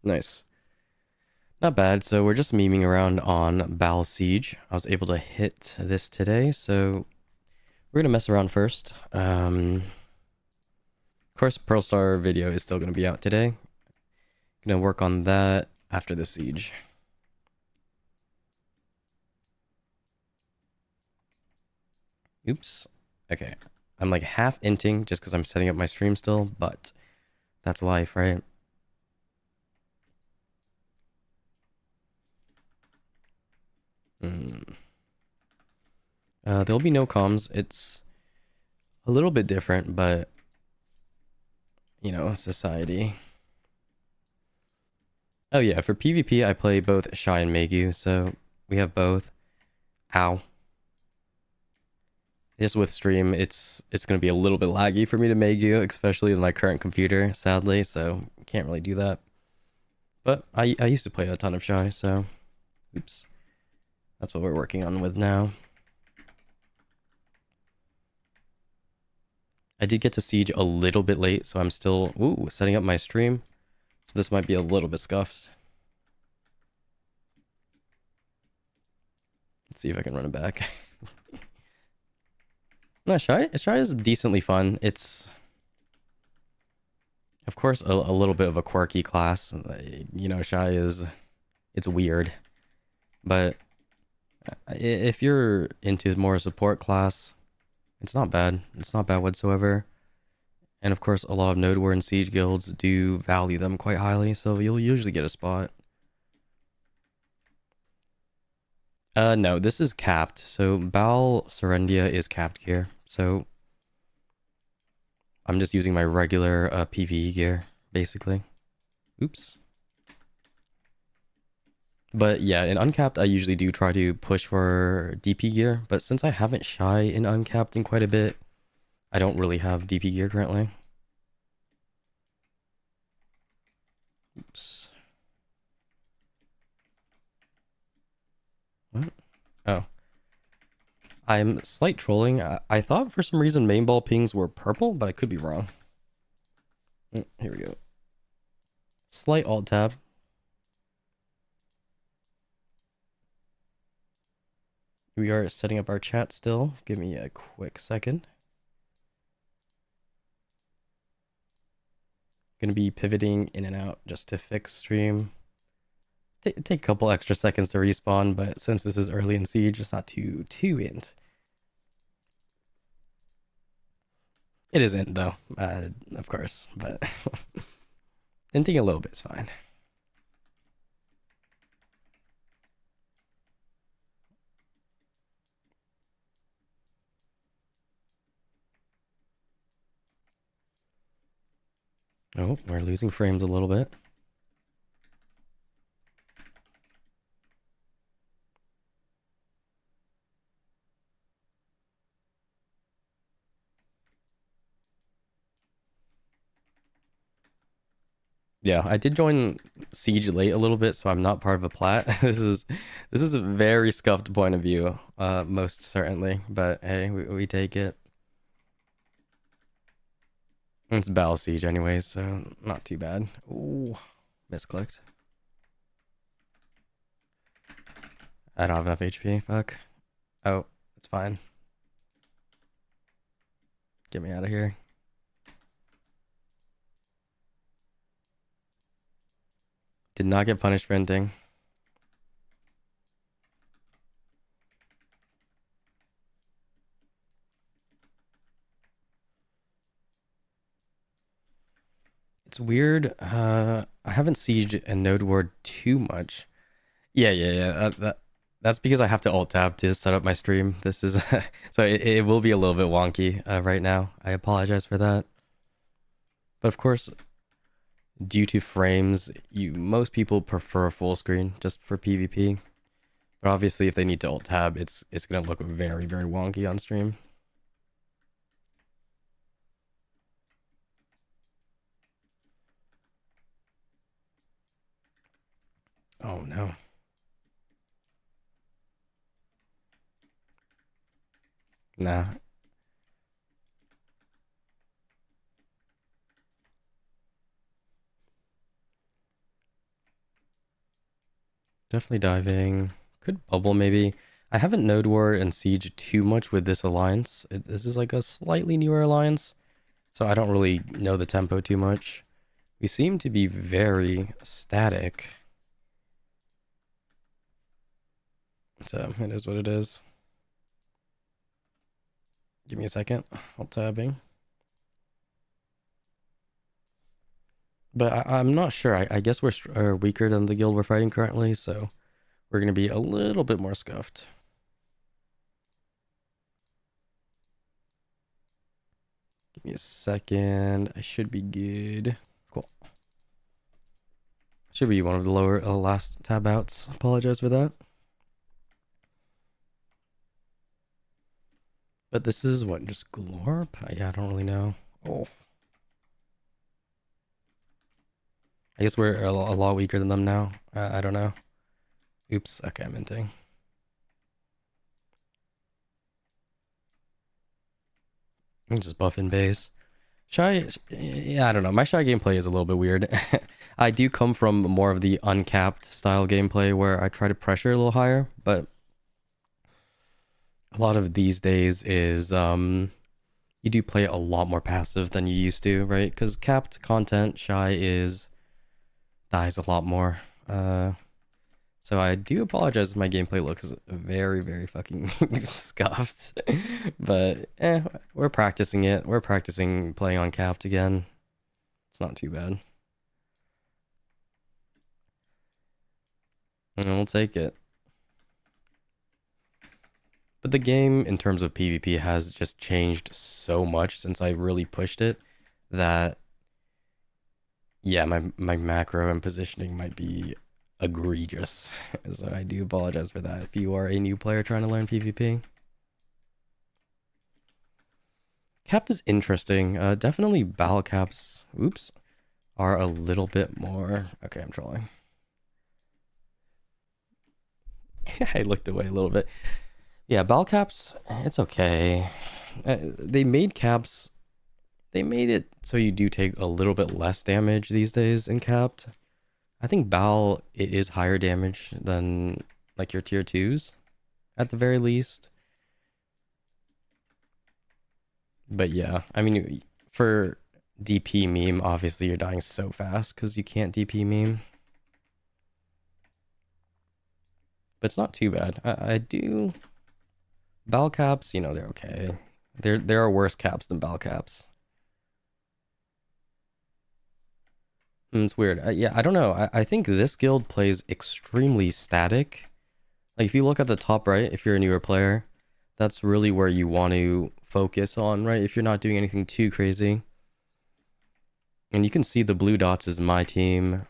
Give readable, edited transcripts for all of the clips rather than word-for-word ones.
Nice. Not bad. So we're just memeing around on Bal Siege. I was able to hit this today, so we're gonna mess around first. Of course, Pearl Star video is still gonna be out today. Gonna work on that after the siege. Oops. Okay. I'm like half inting just because I'm setting up my stream still, but that's life, right? Hmm. There'll be no comms. It's a little bit different, but you know, society. Oh yeah, for PvP I play both Shai and Megu, so we have both. Ow. Just with stream, it's gonna be a little bit laggy for me to Megu, especially with my current computer, sadly, so can't really do that. But I used to play a ton of Shai, so oops. That's what we're working on with now. I did get to Siege a little bit late, so I'm still setting up my stream. So this might be a little bit scuffed. Let's see if I can run it back. No, Shai is decently fun. It's, of course, a little bit of a quirky class. You know, Shai is, it's weird. But if you're into more support class, it's not bad. It's not bad whatsoever. And of course, a lot of Node War and Siege guilds do value them quite highly, so you'll usually get a spot. No, this is capped. So Bal Serendia is capped gear. So I'm just using my regular PvE gear, basically. Oops. But yeah, in Uncapped, I usually do try to push for DP gear. But since I haven't Shy in Uncapped in quite a bit, I don't really have DP gear currently. Oops. What? Oh. I'm slight trolling. I thought for some reason main ball pings were purple, but I could be wrong. Here we go. Slight alt tab. We are setting up our chat still. Give me a quick second. Gonna be pivoting in and out just to fix stream. Take a couple extra seconds to respawn, but since this is early in Siege, it's not too int. It isn't though, of course, but inting a little bit is fine. Oh, we're losing frames a little bit. Yeah, I did join Siege late a little bit, so I'm not part of a plat. This is a very scuffed point of view, most certainly. But hey, we take it. It's Battle Siege anyways, so not too bad. Ooh, misclicked. I don't have enough HP. Fuck. Oh, it's fine. Get me out of here. Did not get punished for inting. It's weird. I haven't sieged and node ward too much. Yeah. That's because I have to alt tab to set up my stream. This is so it will be a little bit wonky right now. I apologize for that. But of course, due to frames, most people prefer full screen just for PvP. But obviously, if they need to alt tab, it's gonna look very wonky on stream. Oh no. Nah. Definitely diving. Could bubble maybe. I haven't node war and siege too much with this alliance. This is like a slightly newer alliance, so I don't really know the tempo too much. We seem to be very static. So it is what it is. Give me a second. I'll tabbing. But I'm not sure. I guess we're weaker than the guild we're fighting currently, so we're going to be a little bit more scuffed. Give me a second. I should be good. Cool. Should be one of the lower last tab outs. Apologize for that. But this is what, just Glorp? Yeah, I don't really know. Oh. I guess we're a lot weaker than them now. I don't know. Oops. Okay, I'm minting. I'm just buffing base. Shai, yeah, I don't know. My Shai gameplay is a little bit weird. I do come from more of the uncapped style gameplay where I try to pressure a little higher, but a lot of these days is you do play a lot more passive than you used to, right? Because capped content, Shai dies a lot more. So I do apologize if my gameplay looks very, very fucking scuffed. But we're practicing it. We're practicing playing on capped again. It's not too bad. And we'll take it. But the game, in terms of PvP, has just changed so much since I really pushed it that, yeah, my macro and positioning might be egregious. So I do apologize for that if you are a new player trying to learn PvP. Capped is interesting. Definitely battle caps, oops, are a little bit more... Okay, I'm trolling. I looked away a little bit. Yeah, battle caps, it's okay. They made caps... They made it so you do take a little bit less damage these days in capped. I think Bal, it is higher damage than like your tier 2s at the very least. But yeah, I mean, for DP meme, obviously you're dying so fast because you can't DP meme. But it's not too bad. I do... Bal caps, you know, they're okay. There are worse caps than Bal caps. It's weird. Yeah, I don't know. I think this guild plays extremely static. Like, if you look at the top right, if you're a newer player, that's really where you want to focus on, right? If you're not doing anything too crazy. And you can see the blue dots is my team,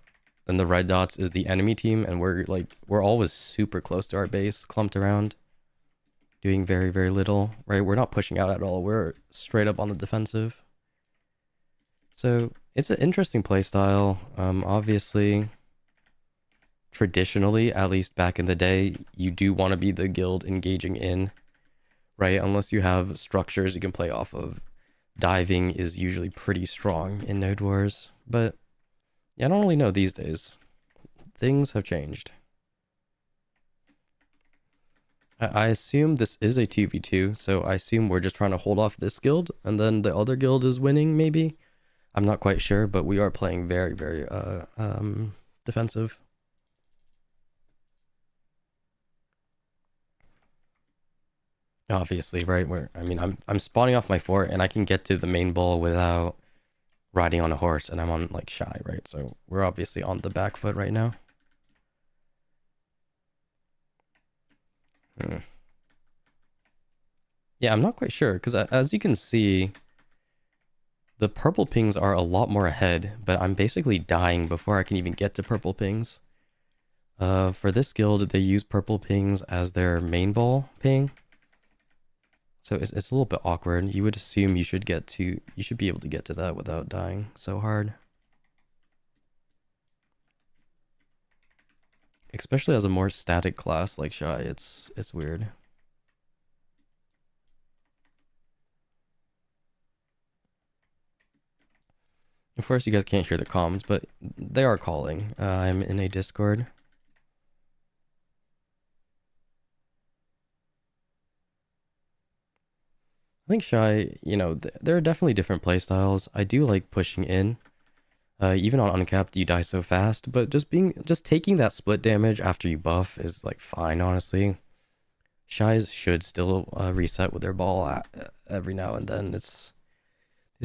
and the red dots is the enemy team, and we're always super close to our base, clumped around, doing very, very little, right? We're not pushing out at all. We're straight up on the defensive. So it's an interesting playstyle. Obviously, traditionally, at least back in the day, you do want to be the guild engaging in, right? Unless you have structures you can play off of. Diving is usually pretty strong in Node Wars, but yeah, I don't really know these days. Things have changed. I assume this is a 2v2, so I assume we're just trying to hold off this guild, and then the other guild is winning, maybe? I'm not quite sure, but we are playing very, very defensive. Obviously, right? I'm spawning off my fort, and I can get to the main ball without riding on a horse, and I'm on like Shai, right? So we're obviously on the back foot right now. Yeah, I'm not quite sure, because as you can see, the purple pings are a lot more ahead, but I'm basically dying before I can even get to purple pings. For this guild, they use purple pings as their main ball ping. So it's a little bit awkward. You would assume you should be able to get to that without dying so hard. Especially as a more static class like Shai, it's weird. Of course, you guys can't hear the comms, but they are calling. I'm in a Discord. I think Shai, there are definitely different play styles. I do like pushing in. Even on uncapped, you die so fast, but just taking that split damage after you buff is like fine, honestly. Shais should still reset with their ball every now and then. There's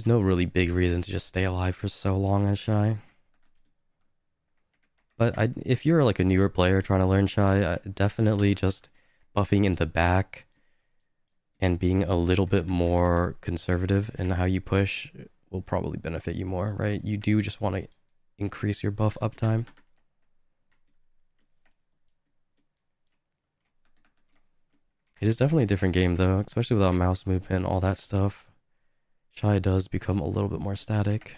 no really big reason to just stay alive for so long as Shai. But if you're like a newer player trying to learn Shai, definitely just buffing in the back and being a little bit more conservative in how you push will probably benefit you more, right? You do just want to increase your buff uptime. It is definitely a different game though, especially without mouse movement and all that stuff. Shai does become a little bit more static.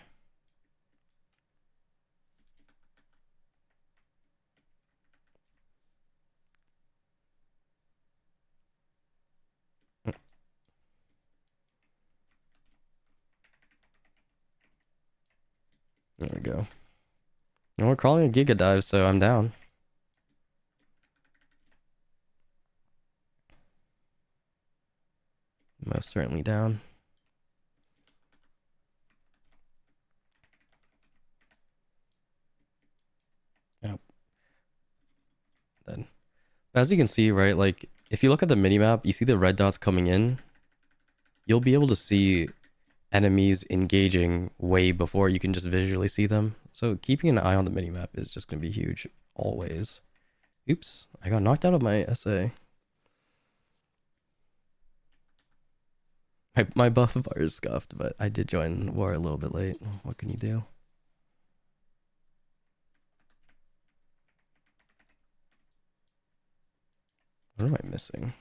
There we go. And we're calling a Giga Dive, so I'm down. Most certainly down. Yep. Then, as you can see, right, like, if you look at the minimap, you see the red dots coming in, you'll be able to see enemies engaging way before you can just visually see them. So keeping an eye on the minimap is just going to be huge, always. Oops, I got knocked out of my SA. My buff bar is scuffed, but I did join war a little bit late. What can you do? What am I missing?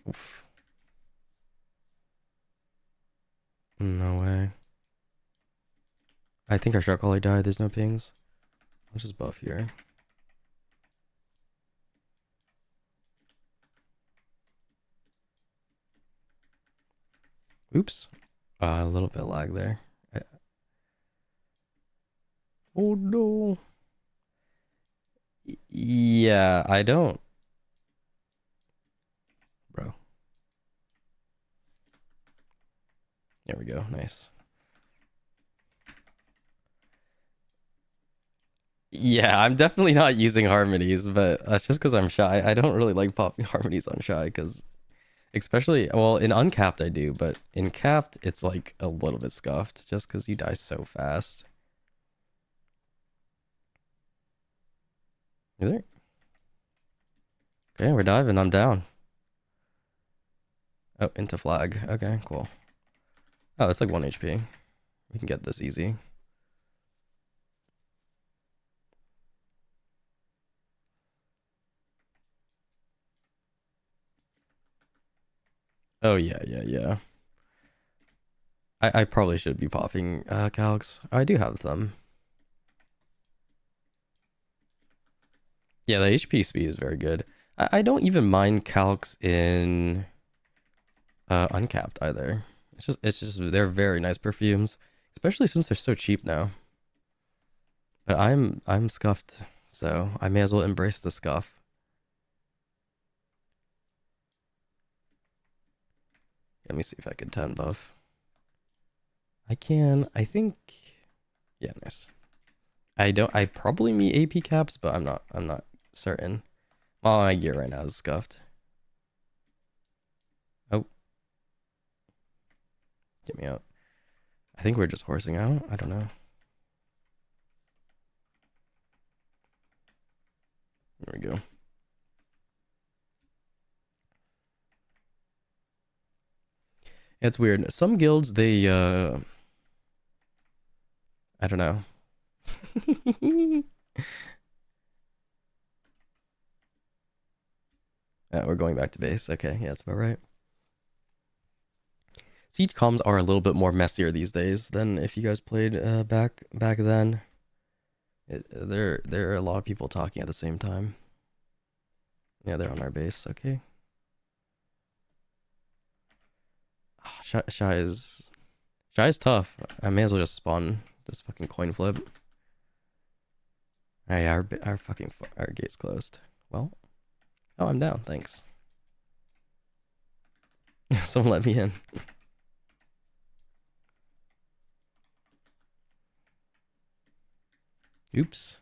Oof. No way. I think our shot caller died. There's no pings. I'll just buff here. Oops. A little bit lag there. Oh no. Yeah, I don't. Bro. There we go. Nice. Yeah, I'm definitely not using harmonies, but that's just because I'm shy. I don't really like popping harmonies on shy because, especially, well, in uncapped I do, but in capped it's like a little bit scuffed just because you die so fast. You there? Okay, we're diving. I'm down. Oh, into flag. Okay, cool. Oh, that's like 1 HP. We can get this easy. Oh, yeah. I probably should be popping calcs. I do have them. Yeah, the HP speed is very good. I don't even mind calcs in uncapped either. It's just they're very nice perfumes, especially since they're so cheap now. But I'm scuffed, so I may as well embrace the scuff. Let me see if I can 10 buff. I can. I think. Yeah, nice. I probably meet AP caps, but I'm not certain. All my gear right now is scuffed. Oh. Get me out. I think we're just horsing out. I don't know. There we go. It's weird. Some guilds, they I don't know. We're going back to base. Okay, yeah, that's about right. Siege comms are a little bit more messier these days than if you guys played back then. There are a lot of people talking at the same time. Yeah, they're on our base. Okay. Oh, Shai is Shai's tough. I may as well just spawn this fucking coin flip. Oh yeah, our gate's closed. Well, oh, I'm down. Thanks. Someone let me in. Oops.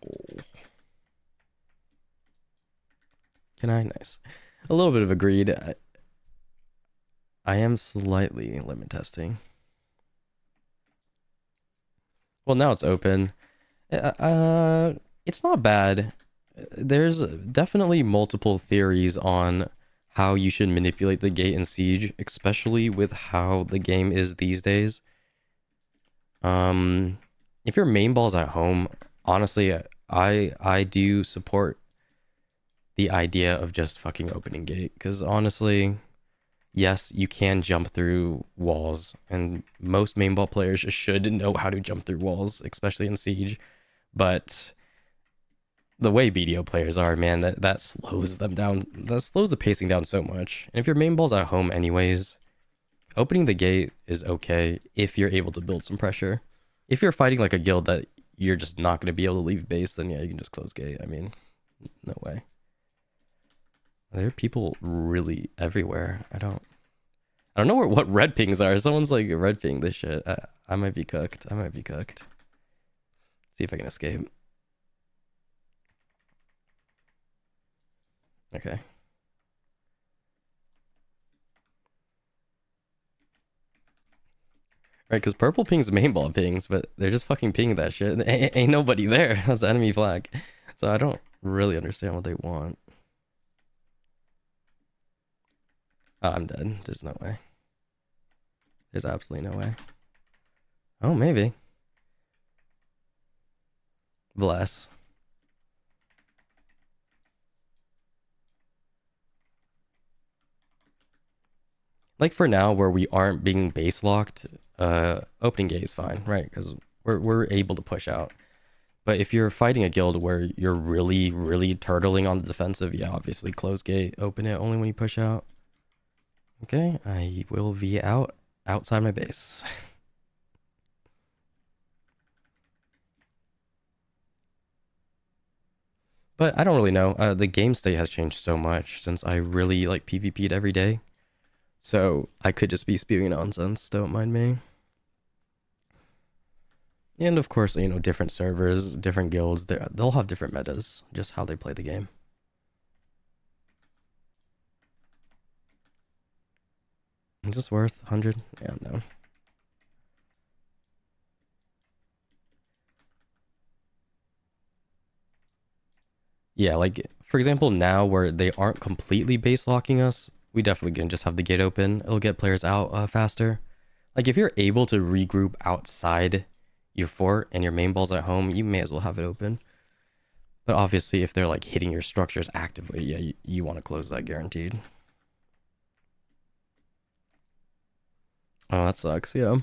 Oh. Can I? Nice. A little bit of a greed. I am slightly limit testing. Well, now it's open. It's not bad. There's definitely multiple theories on how you should manipulate the gate in Siege, especially with how the game is these days. If your main ball's at home, honestly, I do support the idea of just fucking opening gate, because honestly, yes, you can jump through walls, and most main ball players should know how to jump through walls, especially in Siege. But the way BDO players are, man, that slows them down. That slows the pacing down so much. And if your main ball's at home anyways, opening the gate is okay if you're able to build some pressure. If you're fighting like a guild that you're just not going to be able to leave base, then yeah, you can just close gate. I mean, no way. There are people really everywhere. I don't know what red pings are. Someone's like red ping this shit. I might be cooked. I might be cooked. See if I can escape. Okay. Right, because purple pings main ball pings, but they're just fucking pinging that shit. Ain't nobody there. That's enemy flag. So I don't really understand what they want. Oh, I'm dead. There's no way. There's absolutely no way. Oh, maybe. Bless. Like for now, where we aren't being base locked, opening gate is fine, right? Because we're able to push out. But if you're fighting a guild where you're really, really turtling on the defensive, yeah, obviously close gate, open it only when you push out. Okay, I will be outside my base. But I don't really know. The game state has changed so much since I really like PvP'd every day. So I could just be spewing nonsense, don't mind me. And of course, you know, different servers, different guilds, they'll have different metas, just how they play the game. Is this worth 100? Yeah, no. Yeah, like, for example, now where they aren't completely base locking us, we definitely can just have the gate open. It'll get players out faster. Like, if you're able to regroup outside your fort and your main ball's at home, you may as well have it open. But obviously, if they're, like, hitting your structures actively, yeah, you want to close that guaranteed. Oh, that sucks, yeah.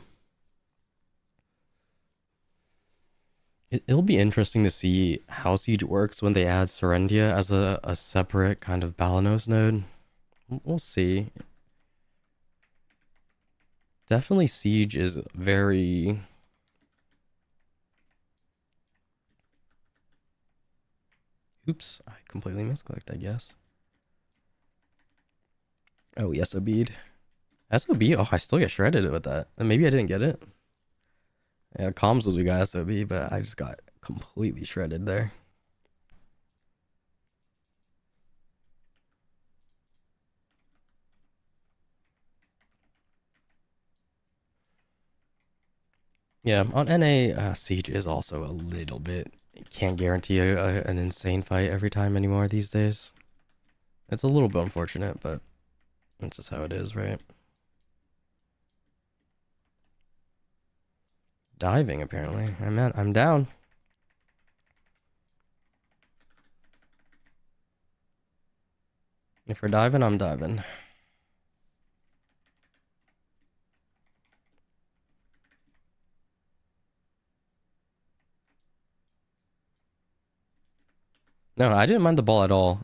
It'll be interesting to see how Siege works when they add Serendia as a separate kind of Balenos node. We'll see. Definitely Siege is very... Oops, I completely misclicked, I guess. Oh, yes, SOB'd. SOB? Oh, I still get shredded with that. And maybe I didn't get it. Yeah, comms was we got SOB, but I just got completely shredded there. Yeah, on NA, Siege is also a little bit... Can't guarantee an insane fight every time anymore these days. It's a little bit unfortunate, but that's just how it is, right? Diving, apparently. I'm down. If we're diving, I'm diving. No, I didn't mind the ball at all.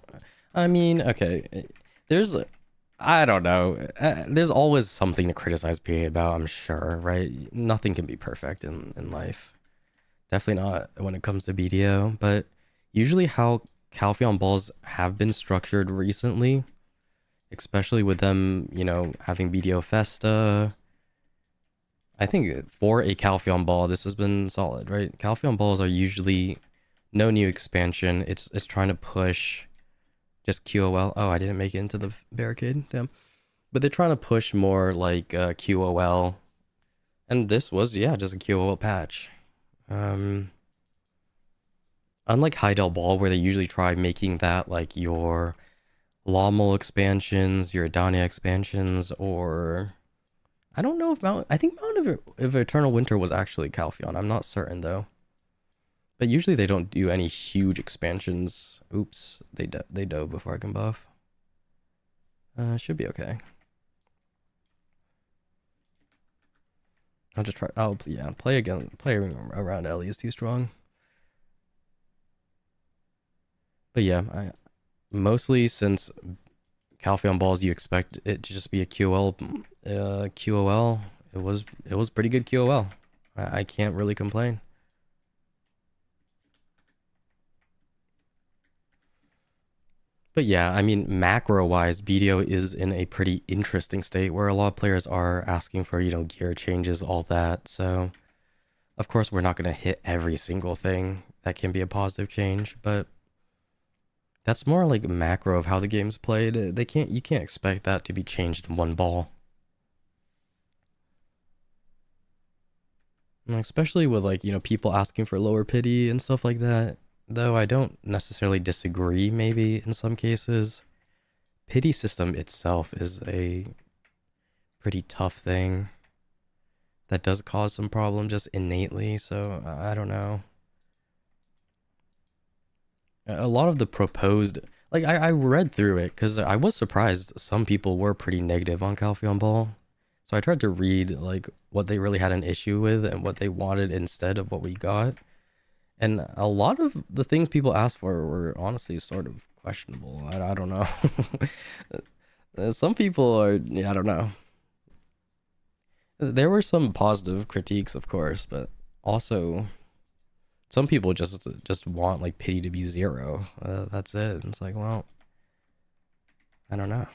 I mean, okay, there's I don't know. There's always something to criticize PA about, I'm sure, right? Nothing can be perfect in life. Definitely not when it comes to BDO, but usually how Calpheon balls have been structured recently, especially with them, having BDO Festa. I think for a Calpheon ball, this has been solid, right? Calpheon balls are usually no new expansion. It's trying to push just QOL. Oh, I didn't make it into the barricade. Damn. But they're trying to push more like QOL. And this was, yeah, just a QOL patch. Um, Unlike Heidel Ball, where they usually try making that like your Lommel expansions, your Adania expansions, or I don't know if I think Mountain of Eternal Winter was actually Calpheon. I'm not certain though. But usually they don't do any huge expansions. Oops, they dove before I can buff. Should be okay. I'll just try. Oh yeah, play again. Playing around Ellie is too strong. But yeah, mostly since Calpheon balls, you expect it to just be a QOL. It was pretty good QOL. I can't really complain. But yeah, I mean, macro-wise, BDO is in a pretty interesting state where a lot of players are asking for, gear changes, all that. So, of course, we're not going to hit every single thing that can be a positive change, but that's more like macro of how the game's played. You can't expect that to be changed in one ball. Especially with like, people asking for lower pity and stuff like that. Though I don't necessarily disagree, maybe in some cases. Pity system itself is a pretty tough thing that does cause some problem just innately, so I don't know. A lot of the proposed, like I read through it because I was surprised some people were pretty negative on Calpheon Ball. So I tried to read like what they really had an issue with and what they wanted instead of what we got. And a lot of the things people asked for were honestly sort of questionable. I don't know. Some people are, yeah, I don't know. There were some positive critiques, of course, but also some people just want like pity to be zero. That's it. And it's like, well, I don't know.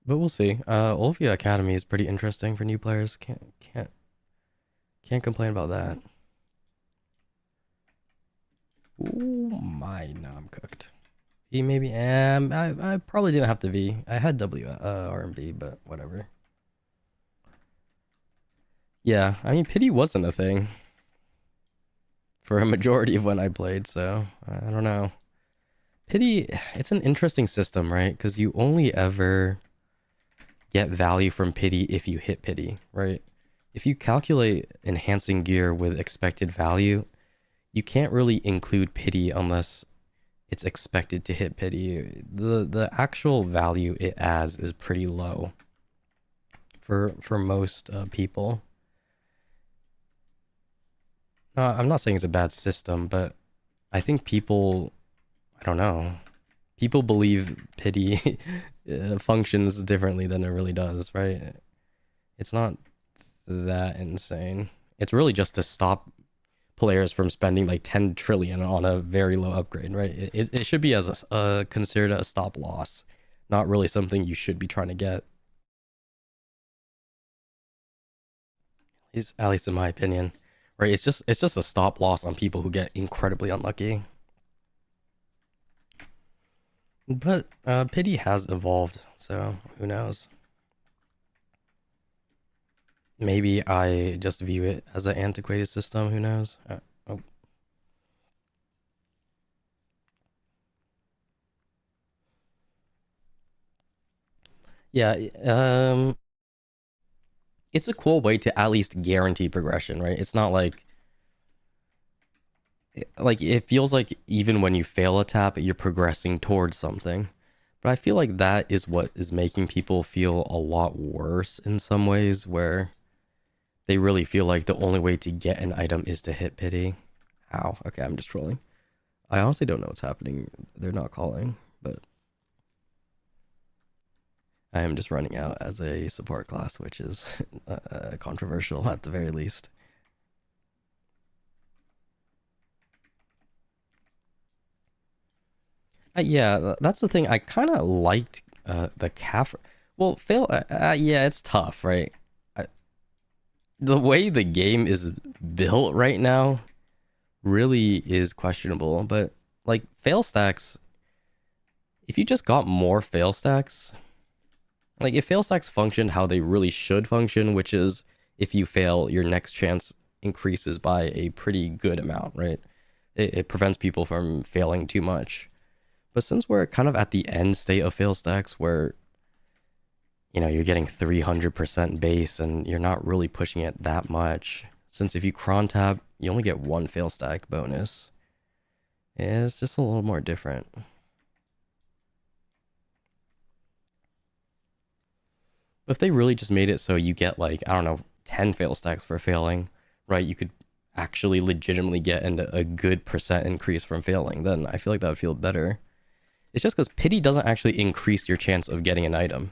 But we'll see. Olvia Academy is pretty interesting for new players. Can't complain about that. Ooh my, now I'm cooked. V maybe. I probably didn't have to V. I had W R&B, but whatever. Yeah, I mean pity wasn't a thing for a majority of when I played, so I don't know. Pity, it's an interesting system, right? Because you only ever get value from pity if you hit pity, right? If you calculate enhancing gear with expected value, you can't really include pity unless it's expected to hit pity. The actual value it adds is pretty low for most people. I'm not saying it's a bad system, but I think people, I don't know, people believe pity functions differently than it really does, right? It's not that insane. It's really just to stop players from spending like 10 trillion on a very low upgrade, right? It should be as considered a stop loss, not really something you should be trying to get. At least in my opinion, right? It's just a stop loss on people who get incredibly unlucky. But pity has evolved, so who knows? Maybe I just view it as an antiquated system. Who knows? Oh. Yeah. It's a cool way to at least guarantee progression, right? It's not like it feels like even when you fail a tap, you're progressing towards something. But I feel like that is what is making people feel a lot worse in some ways, where they really feel like the only way to get an item is to hit pity. Ow. Okay, I'm just trolling. I honestly don't know what's happening. They're not calling, but I am just running out as a support class, which is controversial at the very least. Yeah, that's the thing. I kind of liked the calf. Well, fail. Yeah, it's tough, right? I, the way the game is built right now really is questionable. But like fail stacks, if you just got more fail stacks, like if fail stacks function how they really should function, which is if you fail, your next chance increases by a pretty good amount, right? It prevents people from failing too much. But since we're kind of at the end state of fail stacks where, you know, you're getting 300% base and you're not really pushing it that much, since if you cron tab, you only get one fail stack bonus. It's just a little more different. But if they really just made it so you get like, I don't know, 10 fail stacks for failing, right? You could actually legitimately get a good percent increase from failing, then I feel like that would feel better. It's just because pity doesn't actually increase your chance of getting an item,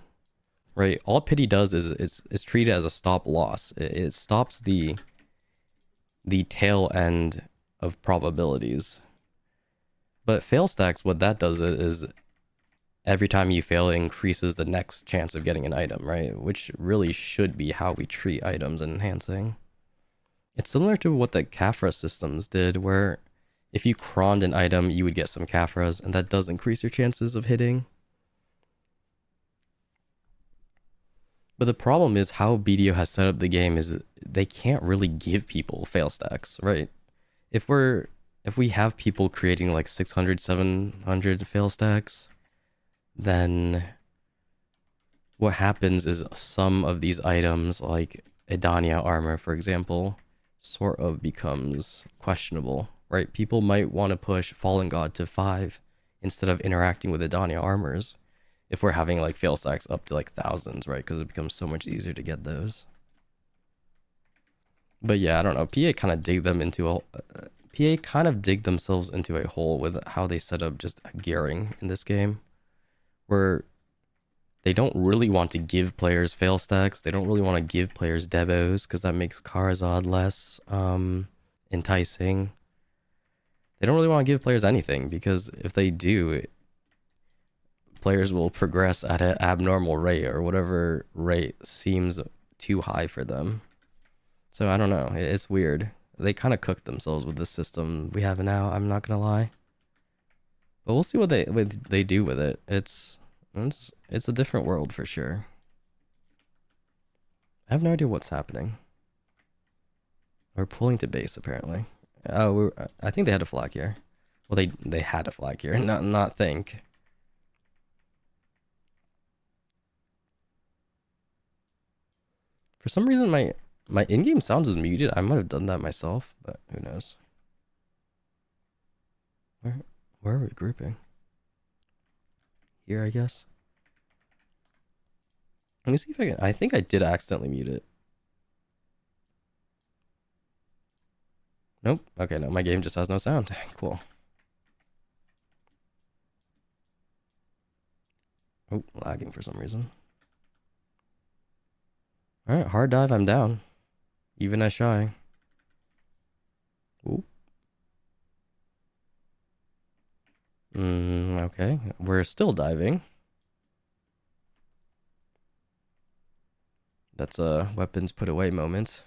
right? All pity does is it's treated as a stop loss. It stops the tail end of probabilities. But fail stacks, what that does is every time you fail, it increases the next chance of getting an item, right? Which really should be how we treat items and enhancing. It's similar to what the Kafra systems did, where if you croned an item, you would get some Kafras, and that does increase your chances of hitting. But the problem is how BDO has set up the game is they can't really give people fail stacks, right? If we have people creating like 600, 700 fail stacks, then what happens is some of these items, like Edania armor, for example, sort of becomes questionable, right? People might want to push Fallen God to 5 instead of interacting with Edania armors if we're having like fail stacks up to like thousands, right? Because it becomes so much easier to get those. But yeah, I don't know. PA kind of dig themselves into a hole with how they set up just gearing in this game, where they don't really want to give players fail stacks. They don't really want to give players devos because that makes Karazad less enticing. They don't really want to give players anything because if they do, players will progress at an abnormal rate or whatever rate seems too high for them. So I don't know. It's weird. They kind of cooked themselves with the system we have now. I'm not gonna lie. But we'll see what they do with it. It's a different world for sure. I have no idea what's happening. We're pulling to base apparently. Oh, I think they had a flag here. Well, they had a flag here. Not think. For some reason, my in-game sounds is muted. I might have done that myself, but who knows? Where are we grouping? Here, I guess. Let me see if I can. I think I did accidentally mute it. Nope. Okay, no, my game just has no sound. Cool. Oh, lagging for some reason. Alright, hard dive, I'm down. Even as Shai. Ooh. Okay, we're still diving. That's a weapons put away moment.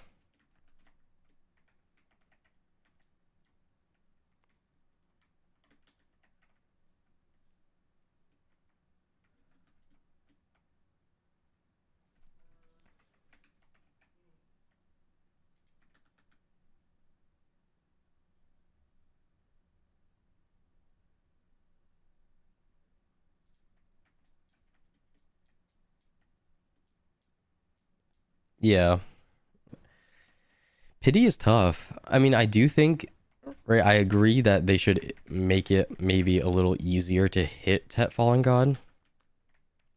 Yeah. Pity is tough. I mean, I do think, right, I agree that they should make it maybe a little easier to hit Tet Fallen God.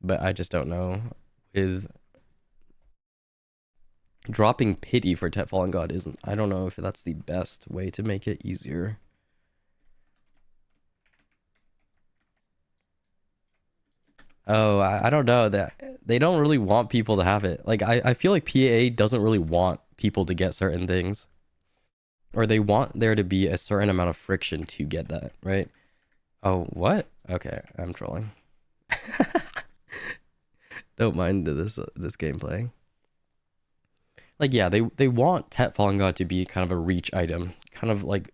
But I just don't know. Dropping pity for Tet Fallen God isn't. I don't know if that's the best way to make it easier. Oh, I don't know that they don't really want people to have it. Like I feel like PA doesn't really want people to get certain things, or they want there to be a certain amount of friction to get that, right? Oh, what? Okay, I'm trolling. Don't mind this gameplay. Like yeah, they want Tet Fallen God to be kind of a reach item, kind of like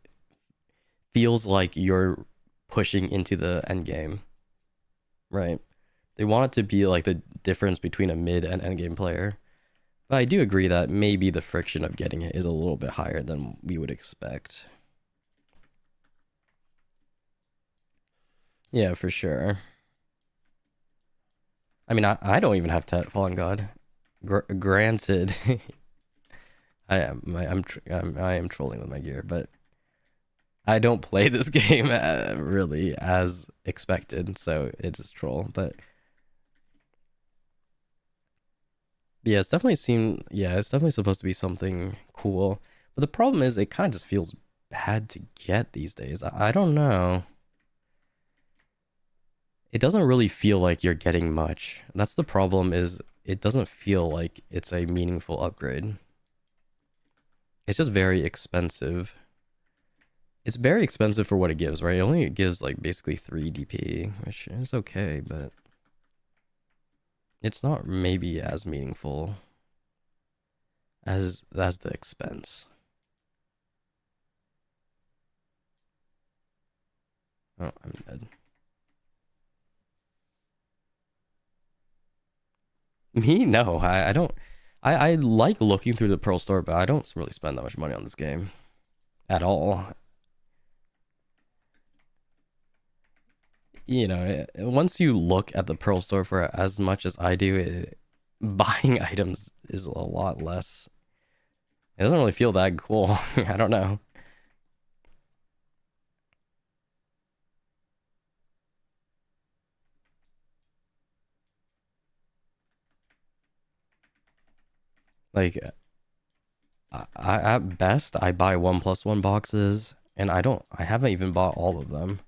feels like you're pushing into the end game, right? They want it to be like the difference between a mid and end game player. But I do agree that maybe the friction of getting it is a little bit higher than we would expect. Yeah, for sure. I mean, I don't even have Tet Fallen God. Granted, I am trolling with my gear, but I don't play this game really as expected, so it is troll. But yeah, it's definitely supposed to be something cool. But the problem is, it kind of just feels bad to get these days. I don't know. It doesn't really feel like you're getting much. That's the problem. Is it doesn't feel like it's a meaningful upgrade. It's just very expensive. It's very expensive for what it gives, right? It only gives like basically 3 DP, which is okay, but it's not maybe as meaningful as the expense. Oh, I'm dead. Me? No, I don't. I like looking through the Pearl store, but I don't really spend that much money on this game at all. You know, once you look at the Pearl store for as much as I do, buying items is a lot less. It doesn't really feel that cool. I don't know. Like, at best, I buy 1+1 boxes, and I haven't even bought all of them.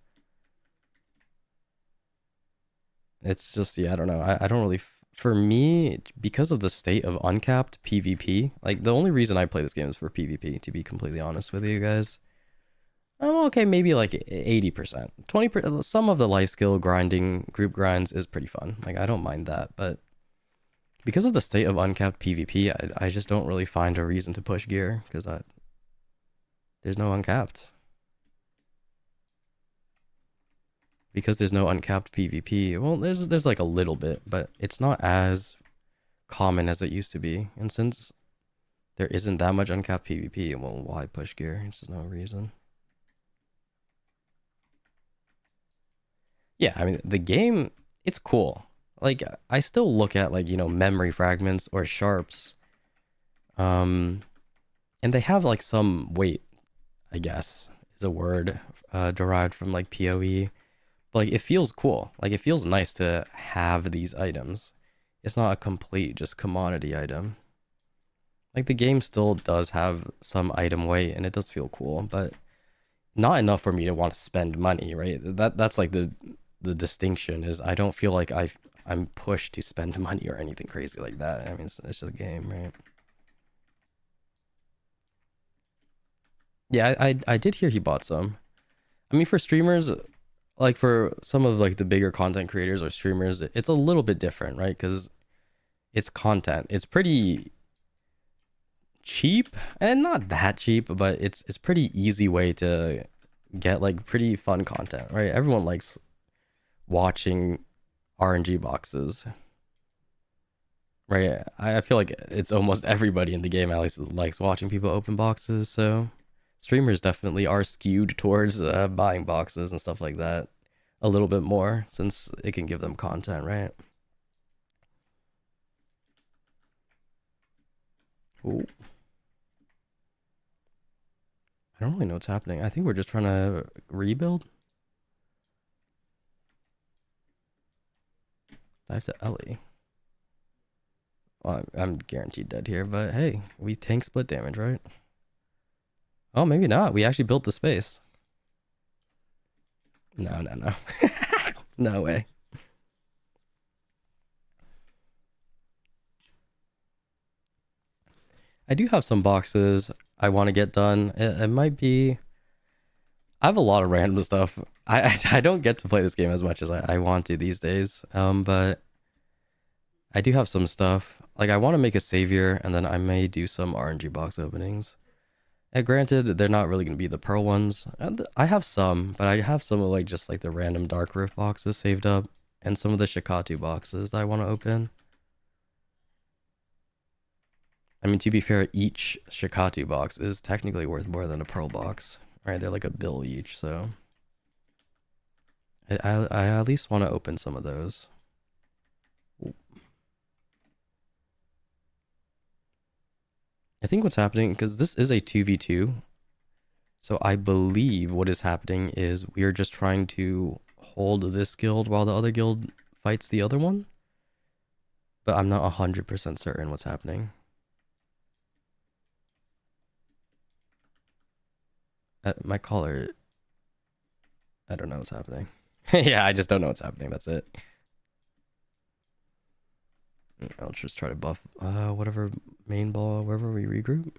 It's just, yeah, I don't know. I don't really, for me, because of the state of uncapped PvP, like, the only reason I play this game is for PvP, to be completely honest with you guys. Oh, okay, maybe like 80%. 20%, some of the life skill grinding, group grinds is pretty fun. Like, I don't mind that, but because of the state of uncapped PvP, I just don't really find a reason to push gear, because there's no uncapped. Because there's no uncapped PvP, well, there's like a little bit, but it's not as common as it used to be. And since there isn't that much uncapped PvP, well, why push gear? There's just no reason. Yeah, I mean, the game, it's cool. Like, I still look at, like, memory fragments or sharps. Um, and they have, like, some weight, I guess, is a word derived from, like, PoE. But, like, it feels cool. Like, it feels nice to have these items. It's not a complete, just commodity item. Like, the game still does have some item weight, and it does feel cool, but not enough for me to want to spend money, right? That's like the distinction is I don't feel like I'm pushed to spend money or anything crazy like that. I mean, it's just a game, right? Yeah, I did hear he bought some. I mean, for streamers, like for some of like the bigger content creators or streamers, it's a little bit different, right? Because it's content. It's pretty cheap and not that cheap, but it's pretty easy way to get like pretty fun content, right? Everyone likes watching RNG boxes, right? I feel like it's almost everybody in the game at least likes watching people open boxes. So streamers definitely are skewed towards buying boxes and stuff like that a little bit more since it can give them content, right? Ooh. I don't really know what's happening. I think we're just trying to rebuild. Dive to Ellie. Well, I'm guaranteed dead here, but hey, we tank split damage, right? Oh, maybe not. We actually built the space. No. No way. I do have some boxes I want to get done. It might be. I have a lot of random stuff. I don't get to play this game as much as I want to these days. But I do have some stuff. Like I want to make a savior, and then I may do some RNG box openings. And granted, they're not really gonna be the pearl ones. And I have some, but I have some of like just like the random dark rift boxes saved up, and some of the Shikatu boxes that I want to open. I mean, to be fair, each Shikatu box is technically worth more than a pearl box. Right? They're like a bill each, so I at least want to open some of those. I think what's happening, because this is a 2v2, so I believe what is happening is we are just trying to hold this guild while the other guild fights the other one. But I'm not 100% certain what's happening. My collar, I don't know what's happening. Yeah, I just don't know what's happening. That's it. I'll just try to buff whatever main ball, wherever we regroup.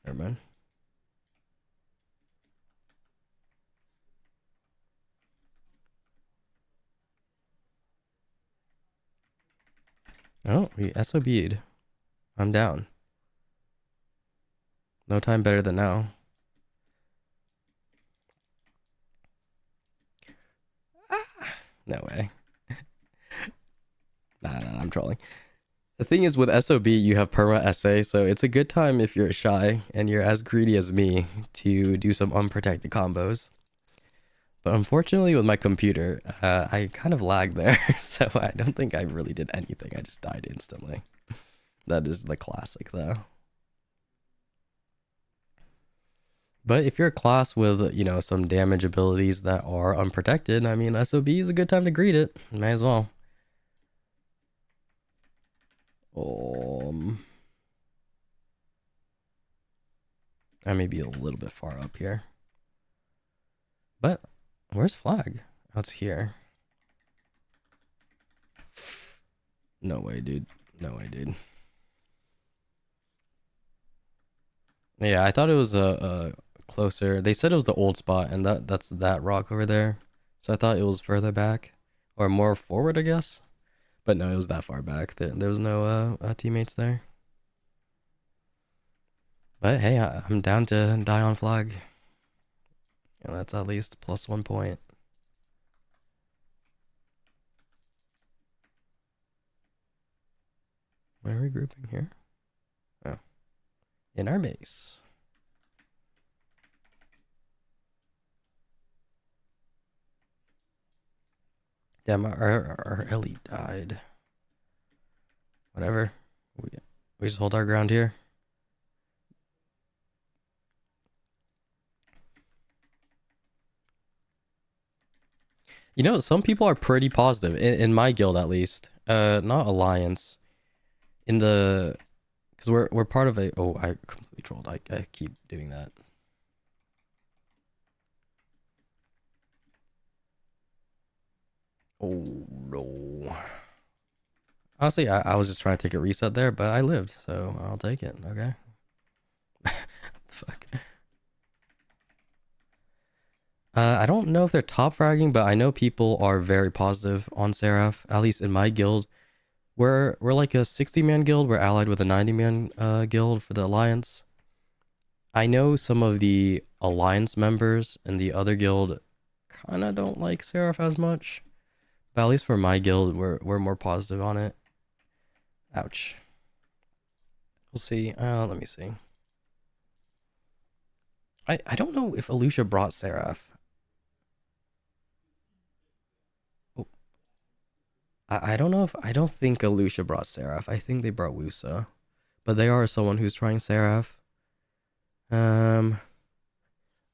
Never mind. Oh, we SOB'd. I'm down. No time better than now. No way. Nah, I'm trolling. The thing is with SOB, you have perma SA, so it's a good time if you're shy and you're as greedy as me to do some unprotected combos. But unfortunately with my computer, I kind of lagged there, so I don't think I really did anything. I just died instantly. That is the classic though. But if you're a class with, you know, some damage abilities that are unprotected, I mean, SOB is a good time to greet it. May as well. I may be a little bit far up here. But where's flag? Oh, it's here. No way, dude. No way, dude. Yeah, I thought it was a closer. They said it was the old spot, and that's that rock over there. So I thought it was further back or more forward, I guess. But no, it was that far back. There was no teammates there. But hey, I'm down to die on flag. And that's at least plus 1 point. Am I regrouping here? Oh. In our base. Damn, our elite died. Whatever. We just hold our ground here. You know, some people are pretty positive in my guild, at least. Not alliance. In the, because we're part of a. Oh, I completely trolled. I keep doing that. Oh no. Honestly, I was just trying to take a reset there, but I lived, so I'll take it. Okay. Fuck. I don't know if they're top fragging, but I know people are very positive on Seraph. At least in my guild, we're like a 60-man guild. We're allied with a 90-man guild for the alliance. I know some of the alliance members in the other guild kind of don't like Seraph as much, but at least for my guild, we're more positive on it. Ouch. We'll see. Let me see. I don't know if Alusha brought Seraph. I don't know if I don't think Alusha brought Seraph. I think they brought Wusa, but they are someone who's trying Seraph. Oh,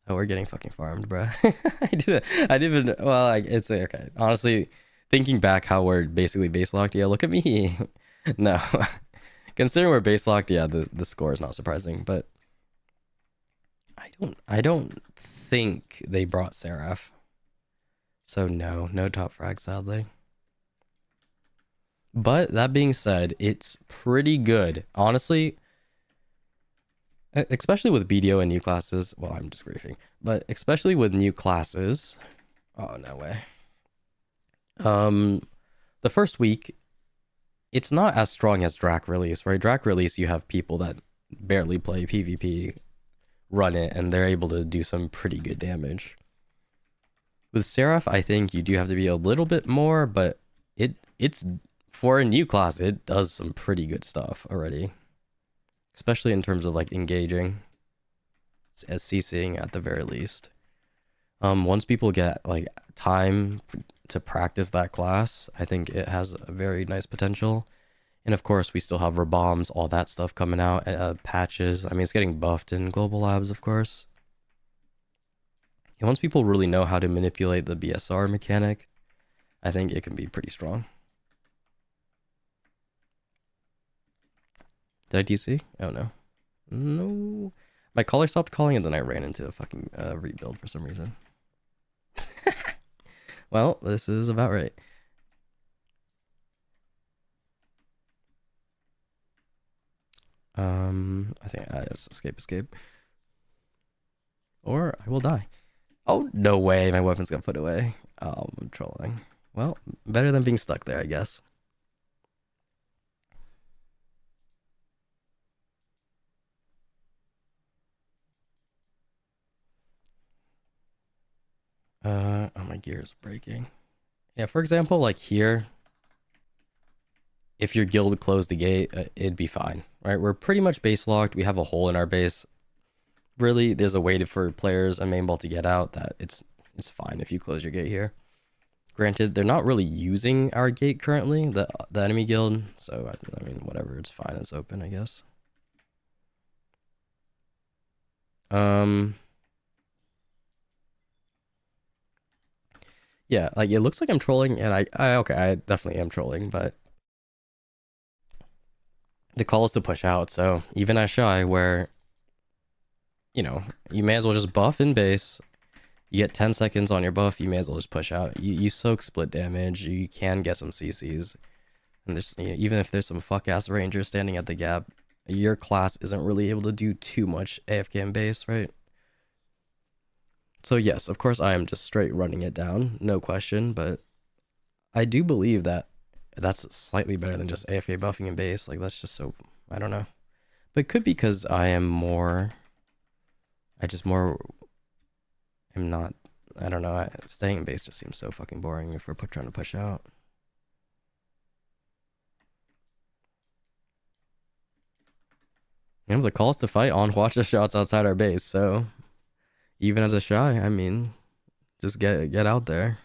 we're getting fucking farmed, bruh. I didn't even. Well, it's okay. Honestly, thinking back how we're basically base locked, yeah, look at me. No. Considering we're base locked, yeah, the score is not surprising, but I don't think they brought Seraph. So no top frag sadly. But that being said, it's pretty good. Honestly, especially with BDO and new classes. Well, I'm just griefing. But especially with new classes. Oh, no way. The first week, it's not as strong as Drac release, right? Drac release, you have people that barely play PvP, run it, and they're able to do some pretty good damage. With Seraph, I think you do have to be a little bit more, but it's for a new class, it does some pretty good stuff already. Especially in terms of like engaging as CCing at the very least. Once people get like time to practice that class, I think it has a very nice potential. And of course, we still have rebombs, all that stuff coming out, patches. I mean, it's getting buffed in global labs, of course. And once people really know how to manipulate the BSR mechanic, I think it can be pretty strong. Did I DC? Oh no. No. My caller stopped calling and then I ran into a fucking rebuild for some reason. Well, this is about right. I think I just escape. Or I will die. Oh, no way. My weapons got put away. Oh, I'm trolling. Well, better than being stuck there, I guess. Oh, my gear is breaking. Yeah, for example, like here, if your guild closed the gate, it'd be fine, right? We're pretty much base locked. We have a hole in our base. Really, there's a way for players and main ball to get out that it's fine if you close your gate here. Granted, they're not really using our gate currently, the enemy guild, so I mean, whatever, it's fine, it's open, I guess. Yeah, like it looks like I'm trolling, and okay, I definitely am trolling, but the call is to push out, so even at Shai, where, you know, you may as well just buff in base, you get 10 seconds on your buff, you may as well just push out. You soak split damage, you can get some CCs, and there's, you know, even if there's some fuck-ass ranger standing at the gap, your class isn't really able to do too much AFK in base, right? So yes, of course I am just straight running it down, no question, but I do believe that that's slightly better than just AFK buffing in base. Like, that's just so, I don't know. But it could be because I'm not, I don't know, staying in base just seems so fucking boring if we're trying to push out. You know, the calls to fight on watch the shots outside our base, so even as a Shai, I mean, just get out there.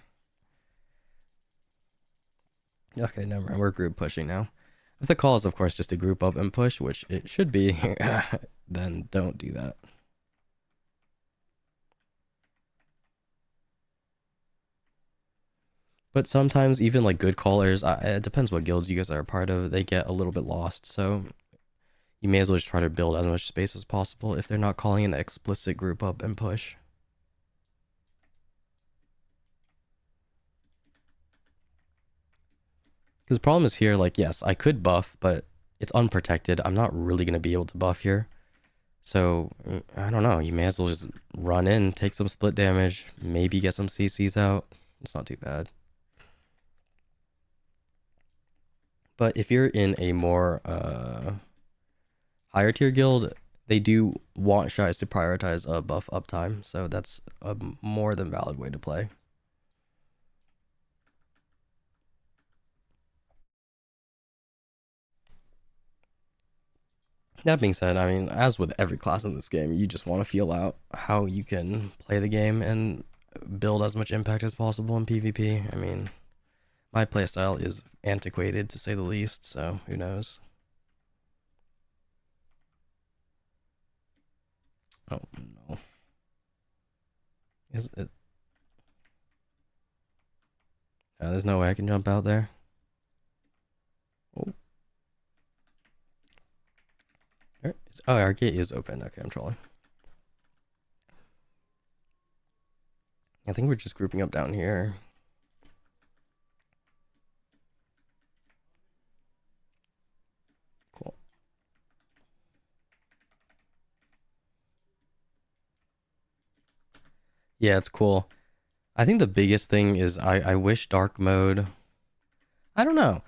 Okay, never mind. We're group pushing now. If the call is, of course, just to group up and push, which it should be, then don't do that. But sometimes even like good callers, it depends what guilds you guys are a part of, they get a little bit lost. So you may as well just try to build as much space as possible if they're not calling an explicit group up and push. Because the problem is here, like, yes, I could buff, but it's unprotected. I'm not really going to be able to buff here. So, I don't know. You may as well just run in, take some split damage, maybe get some CCs out. It's not too bad. But if you're in a more higher tier guild, they do want Shais to prioritize buff uptime. So that's a more than valid way to play. That being said, I mean, as with every class in this game, you just want to feel out how you can play the game and build as much impact as possible in PvP. I mean, my playstyle is antiquated to say the least, so who knows? Oh no. Is it? There's no way I can jump out there. Oh. Oh, our gate is open. Okay, I'm trolling. I think we're just grouping up down here. Cool. Yeah, it's cool. I think the biggest thing is I wish dark mode. I don't know.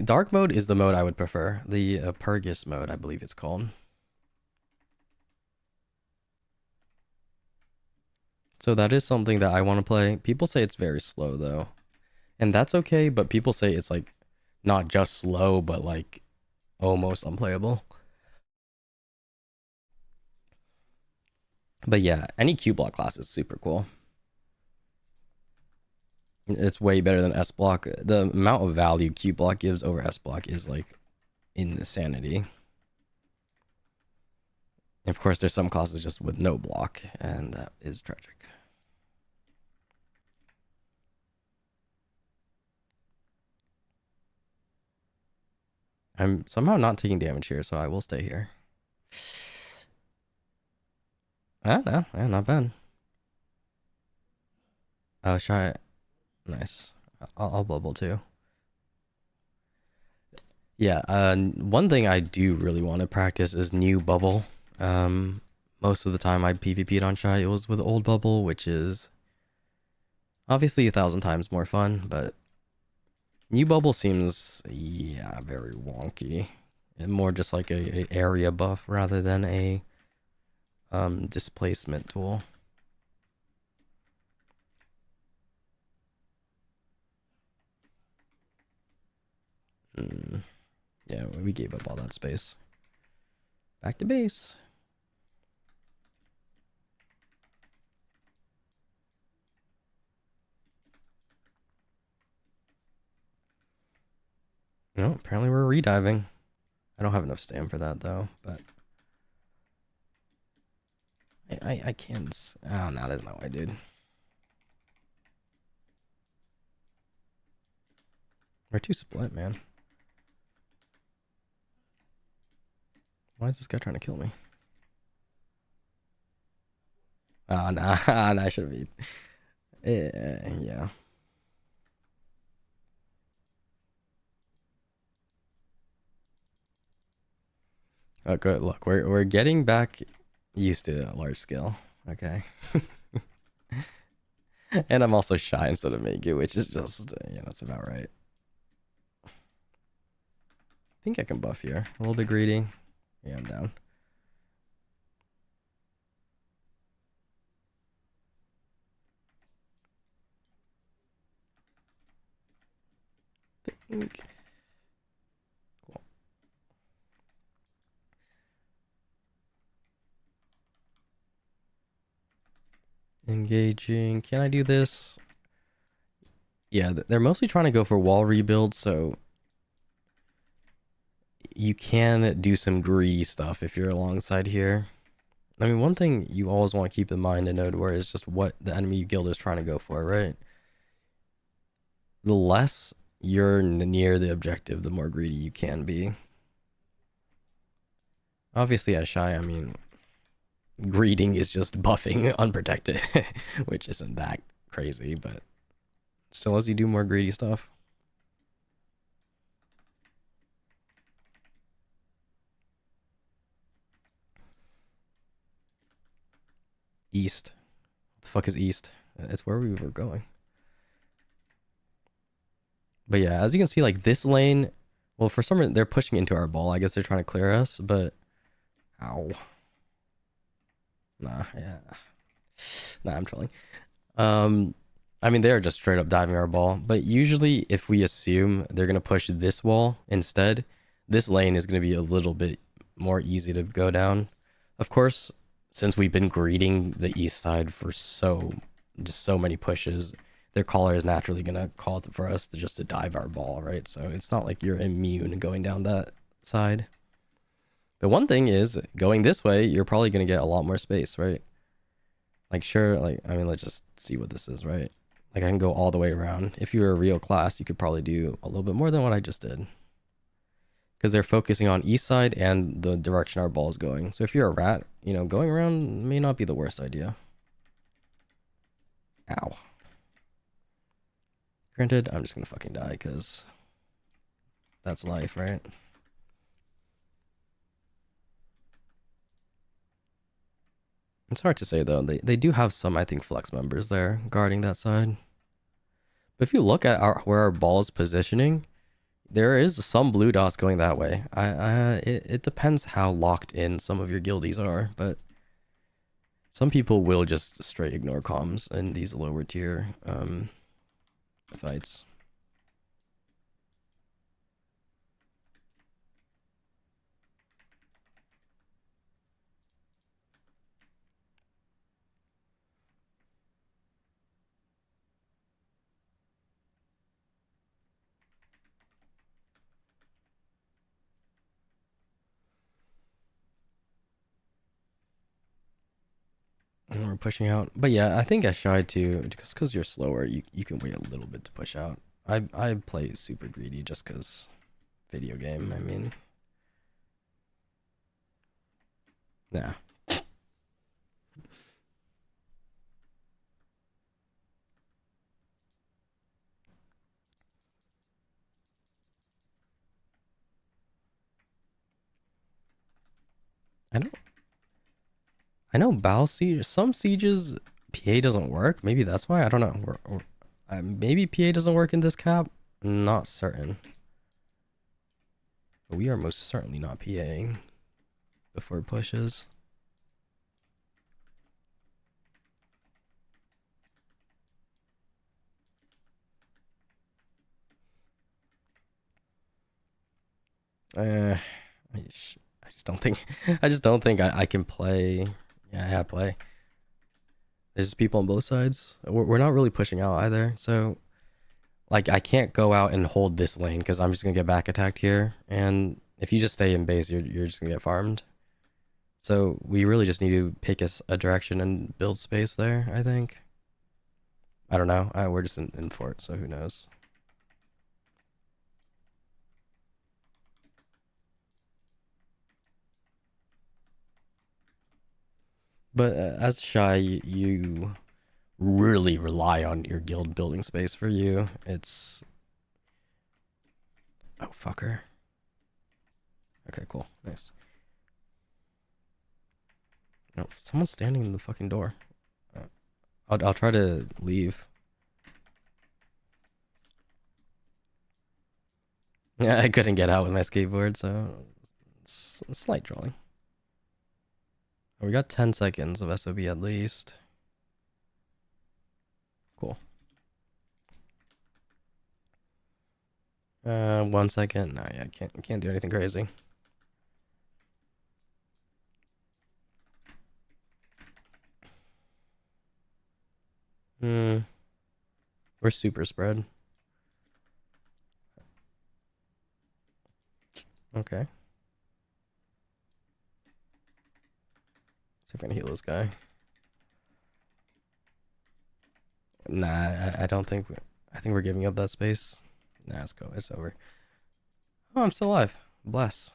Dark mode is the mode I would prefer. The Purgus mode, I believe it's called. So that is something that I want to play. People say it's very slow though. And that's okay, but people say it's like not just slow, but like almost unplayable. But yeah, any Q block class is super cool. It's way better than S block. The amount of value Q block gives over S block is like insanity. Of course, there's some classes just with no block, and that is tragic. I'm somehow not taking damage here, so I will stay here. Ah, no, yeah, not bad. Oh, Shai, nice. I'll bubble too. Yeah, one thing I do really want to practice is new bubble. Most of the time I PvP'd on Shai, it was with old bubble, which is obviously 1,000 times more fun, but new bubble seems, yeah, very wonky. And more just like a area buff rather than a displacement tool. Yeah, we gave up all that space. Back to base. No, apparently we're rediving. I don't have enough stam for that though, but I can't. Oh no, there's no way, dude. We're too split, man. Why is this guy trying to kill me? Oh, nah, nah, I should be. Yeah. Oh, good. Look, we're getting back used to large scale. Okay. And I'm also Shai instead of Megu, which is just, it's about right. I think I can buff here. A little bit greedy. Yeah, I'm down. Think. Cool. Engaging. Can I do this? Yeah, they're mostly trying to go for wall rebuild, so you can do some greedy stuff if you're alongside here. I mean, one thing you always want to keep in mind in Node War is just what the enemy guild is trying to go for, right? The less you're near the objective, the more greedy you can be. Obviously, as Shai, I mean, greeting is just buffing unprotected, which isn't that crazy, but still as you do more greedy stuff. East. What the fuck is east? It's where we were going. But yeah, as you can see, like this lane, well, for some reason, they're pushing into our ball. I guess they're trying to clear us, but... Ow. Nah, yeah. Nah, I'm trolling. I mean, they're just straight up diving our ball. But usually, if we assume they're going to push this wall instead, this lane is going to be a little bit more easy to go down. Of course, since we've been greeting the east side for so many pushes, their caller is naturally going to call for us to dive our ball, right? So it's not like you're immune going down that side. But one thing is, going this way, you're probably going to get a lot more space, right? Like, sure, like, I mean, let's just see what this is, right? Like I can go all the way around. If you were a real class, you could probably do a little bit more than what I just did. Because they're focusing on east side and the direction our ball is going. So if you're a rat, you know, going around may not be the worst idea. Ow. Granted, I'm just gonna fucking die because that's life, right? It's hard to say though. They do have some, I think, flex members there guarding that side. But if you look at where our ball is positioning, there is some blue dots going that way. It depends how locked in some of your guildies are, but some people will just straight ignore comms in these lower tier fights. And we're pushing out. But yeah, I think I Shai too, just because you're slower, you can wait a little bit to push out. I play super greedy just because video game, I mean. Nah. I know Battle Siege, some sieges PA doesn't work. Maybe that's why. I don't know. Maybe PA doesn't work in this cap. Not certain. But we are most certainly not PAing before pushes. I just don't think I can play. Yeah, play. There's just people on both sides. We're not really pushing out either. So like I can't go out and hold this lane because I'm just gonna get back attacked here. And if you just stay in base, you're just gonna get farmed. So we really just need to pick a direction and build space there, I think. I don't know. We're just in fort, so who knows. But as Shai, you really rely on your guild building space for you. It's... Oh, fucker. Okay, cool. Nice. No, someone's standing in the fucking door. I'll try to leave. Yeah, I couldn't get out with my skateboard, so it's a slight drawing. We got 10 seconds of SOB at least. Cool. 1 second. No, yeah, can't do anything crazy. We're super spread. Okay. See if I can heal this guy. Nah, I don't think... I think we're giving up that space. Nah, let's go. It's over. Oh, I'm still alive. Bless.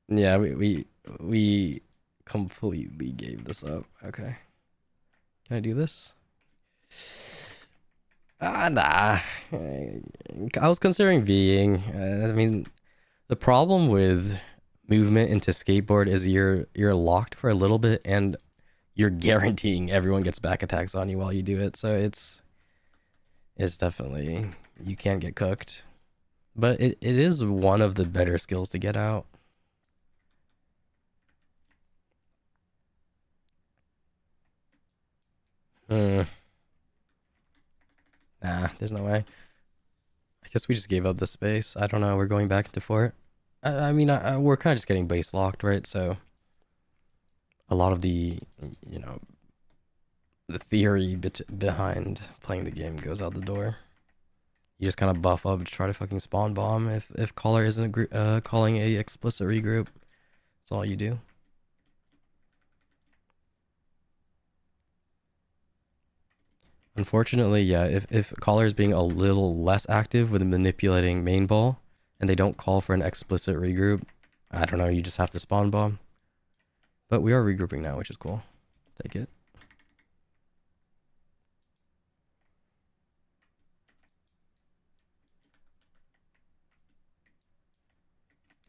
Yeah, we completely gave this up. Okay. Can I do this? Nah. I was considering Ving. I mean, the problem with movement into skateboard is you're locked for a little bit and you're guaranteeing everyone gets back attacks on you while you do it. So it's definitely, you can get cooked. But it is one of the better skills to get out. Nah, there's no way. I guess we just gave up the space. I don't know. We're going back into fort. I mean, we're kind of just getting base locked, right? So a lot of the, you know, the theory behind playing the game goes out the door. You just kind of buff up to try to fucking spawn bomb if caller isn't calling a explicit regroup. That's all you do. Unfortunately, yeah, if caller is being a little less active with manipulating main ball, and they don't call for an explicit regroup, I don't know, you just have to spawn bomb. But we are regrouping now, which is cool. Take it.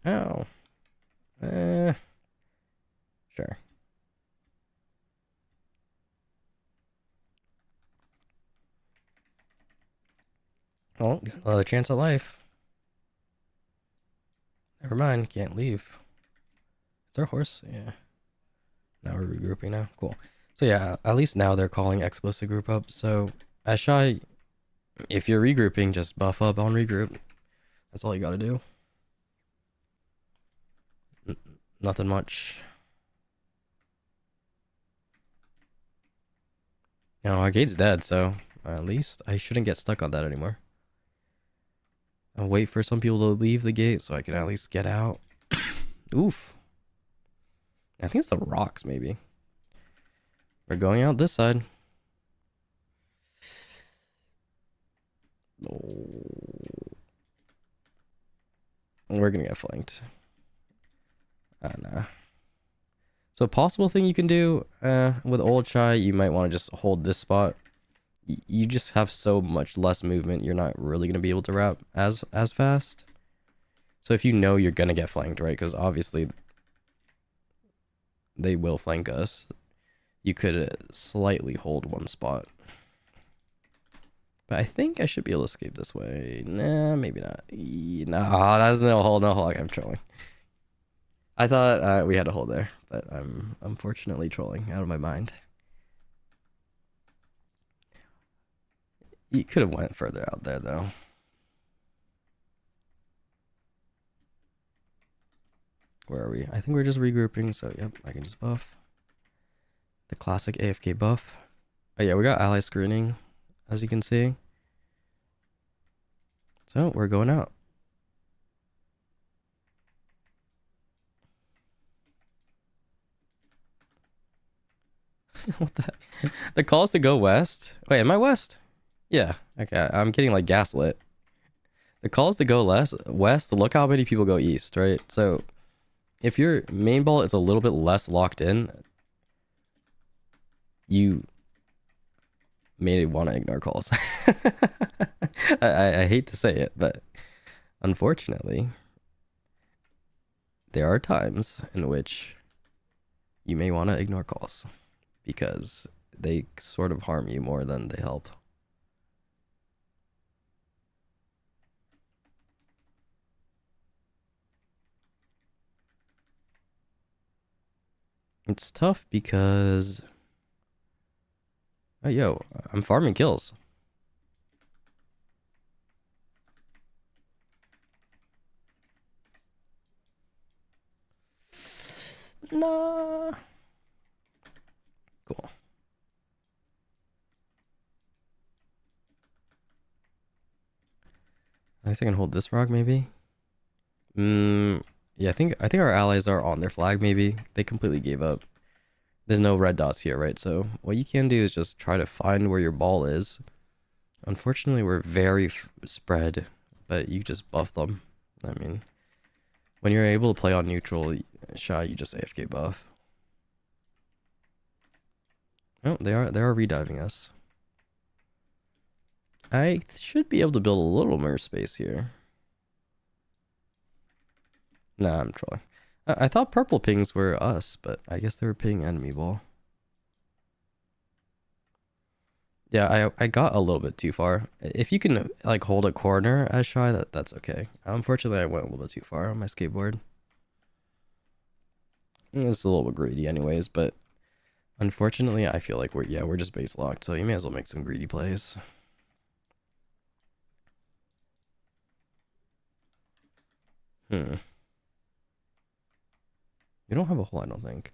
Oh. Sure. Oh, got another chance at life. Never mind, can't leave. Is there a horse? Yeah. Now we're regrouping now. Cool. So yeah, at least now they're calling explicit group up. So as Shai, if you're regrouping, just buff up on regroup. That's all you gotta do. Nothing much. No, our gate's dead, so at least I shouldn't get stuck on that anymore. I'll wait for some people to leave the gate so I can at least get out. Oof. I think it's the rocks, maybe. We're going out this side. Oh. We're gonna get flanked. Nah. So a possible thing you can do with old Shai, you might want to just hold this spot. You just have so much less movement, you're not really going to be able to wrap as fast. So if you know you're going to get flanked, right? Because obviously they will flank us. You could slightly hold one spot. But I think I should be able to escape this way. Nah, maybe not. Nah, that's no hold, no hold. I'm trolling. I thought we had a hold there, but I'm unfortunately trolling out of my mind. You could have went further out there, though. Where are we? I think we're just regrouping, so yep, I can just buff. The classic AFK buff. Oh yeah, we got ally screening, as you can see. So we're going out. What the heck? The call is to go west? Wait, am I west? Yeah, okay, I'm getting like gaslit. The call is to go west, look how many people go east, right? So if your main ball is a little bit less locked in, you may want to ignore calls. I hate to say it, but unfortunately, there are times in which you may want to ignore calls because they sort of harm you more than they help. It's tough because... Oh, yo, I'm farming kills. Nah. Cool. I guess I can hold this rock, maybe. Yeah, I think our allies are on their flag. Maybe they completely gave up. There's no red dots here, right? So what you can do is just try to find where your ball is. Unfortunately, we're very spread, but you just buff them. I mean, when you're able to play on neutral, Shai, you just AFK buff. Oh, they are rediving us. I should be able to build a little more space here. Nah, I'm trolling. I thought purple pings were us, but I guess they were ping enemy ball. Yeah, I got a little bit too far. If you can like hold a corner as Shai, that's okay. Unfortunately, I went a little bit too far on my skateboard. It's a little bit greedy anyways, but unfortunately, I feel like we're just base locked, so you may as well make some greedy plays. We don't have a hole, I don't think.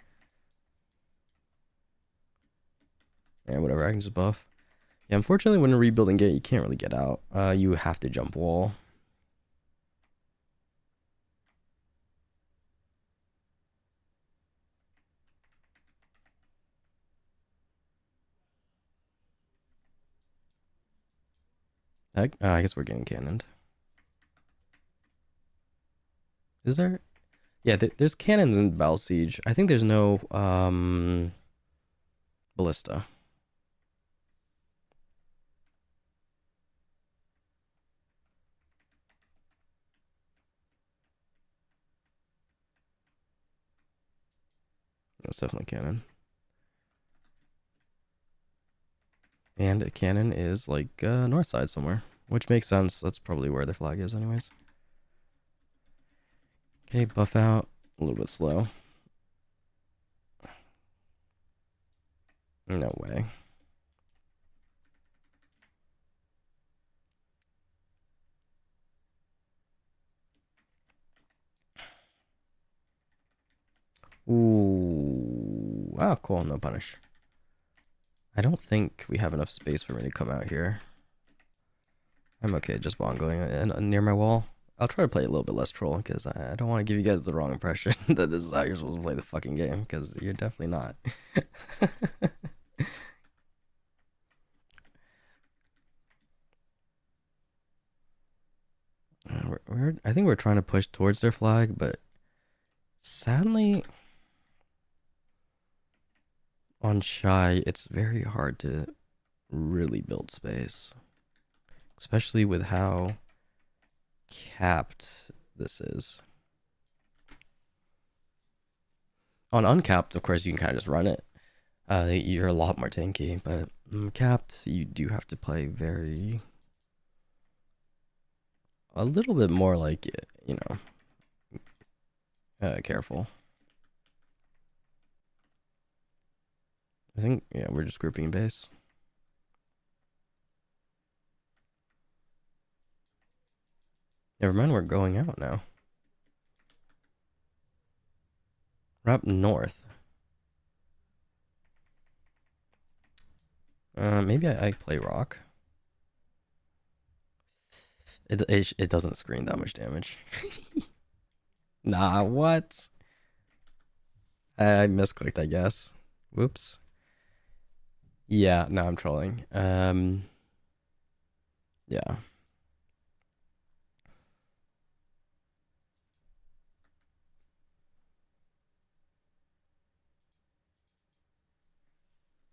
Yeah, whatever, I can just buff. Yeah, unfortunately, when rebuilding gate, you can't really get out. You have to jump wall. I guess we're getting cannoned. Is there? Yeah, there's cannons in Battle Siege. I think there's no ballista. That's definitely cannon. And a cannon is like north side somewhere, which makes sense. That's probably where the flag is, anyways. Okay, buff out. A little bit slow. No way. Ooh. Wow, cool. No punish. I don't think we have enough space for me to come out here. I'm okay just bongoing near my wall. I'll try to play a little bit less troll because I don't want to give you guys the wrong impression that this is how you're supposed to play the fucking game, because you're definitely not. I think we're trying to push towards their flag, but sadly on Shai, it's very hard to really build space, especially with how capped this is. On uncapped, of course, you can kind of just run it. You're a lot more tanky, but capped, you do have to play a little bit more like, you know, careful. I think, yeah, we're just grouping base. Never mind, we're going out now. We're up north. Maybe I play rock. It doesn't screen that much damage. Nah, what? I misclicked, I guess. Whoops. Yeah, no, I'm trolling. Yeah.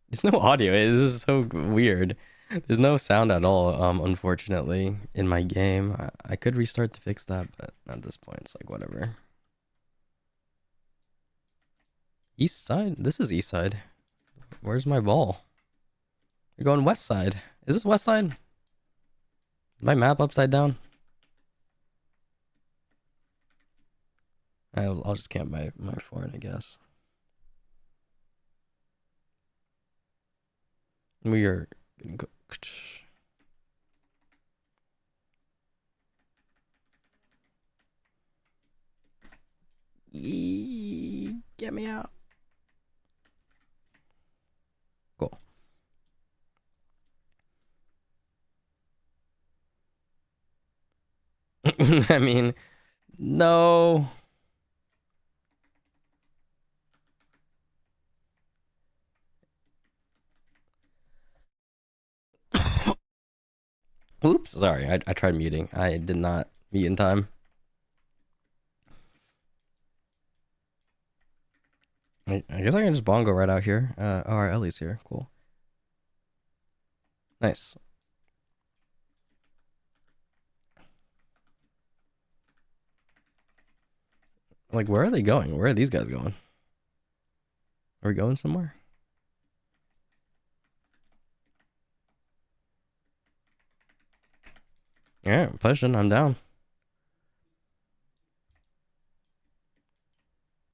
There's no audio. This is so weird. There's no sound at all, unfortunately, in my game. I could restart to fix that, but at this point, it's like, whatever. East side? This is east side. Where's my ball? You're going west side. Is this west side? My map upside down? I'll just camp my fort, I guess. We are getting cooked. Get me out. Cool. I mean, no. Oops, sorry. I tried muting. I did not mute in time. I guess I can just bongo right out here. Our Ellie's here. Cool. Nice. Like, where are they going? Where are these guys going? Are we going somewhere? Yeah, pushing. I'm down.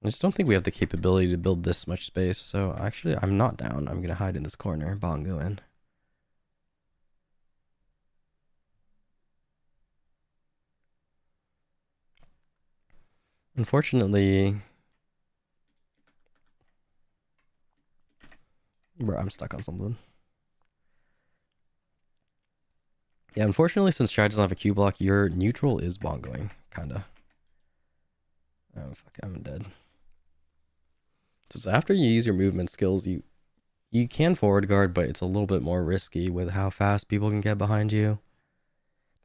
I just don't think we have the capability to build this much space, so actually, I'm not down. I'm gonna hide in this corner, bongo in. Unfortunately, bro, I'm stuck on something. Yeah, unfortunately, since Shai doesn't have a Q block, your neutral is bongoing, kinda. Oh fuck, I'm dead. So it's after you use your movement skills, you can forward guard, but it's a little bit more risky with how fast people can get behind you.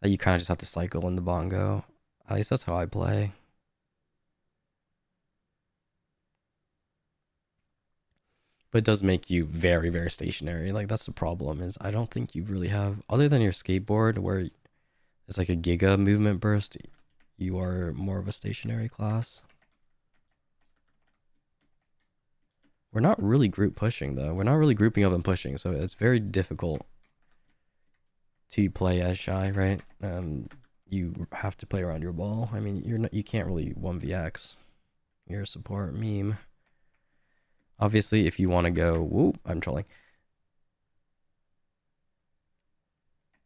that you kind of just have to cycle in the bongo. At least that's how I play. But it does make you very, very stationary. Like, that's the problem, is I don't think you really have, other than your skateboard where it's like a giga movement burst, you are more of a stationary class. We're not really group pushing though. We're not really grouping up and pushing, so it's very difficult to play as Shai, right? You have to play around your ball. I mean, you can't really 1vx. You're a support meme. Obviously, if you want to go, whoop, I'm trolling.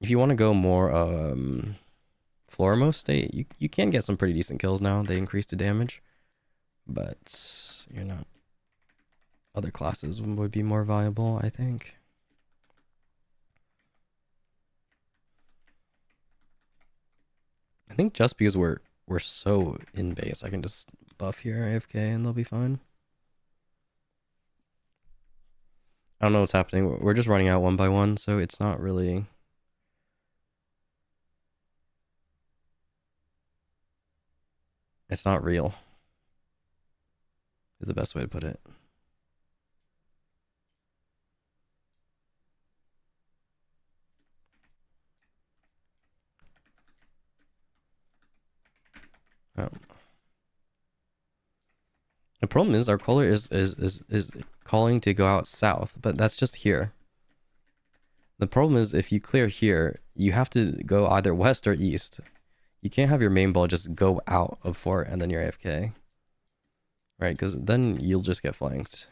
If you want to go more floormost state, you can get some pretty decent kills now. They increase the damage, but you're not. Other classes would be more viable, I think. I think just because we're so in base, I can just buff here AFK and they'll be fine. I don't know what's happening. We're just running out one by one, so it's not really. It's not real, is the best way to put it. Oh. The problem is our caller is calling to go out south, but that's just here. The problem is if you clear here, you have to go either west or east. You can't have your main ball just go out of fort and then you're AFK. Right, because then you'll just get flanked.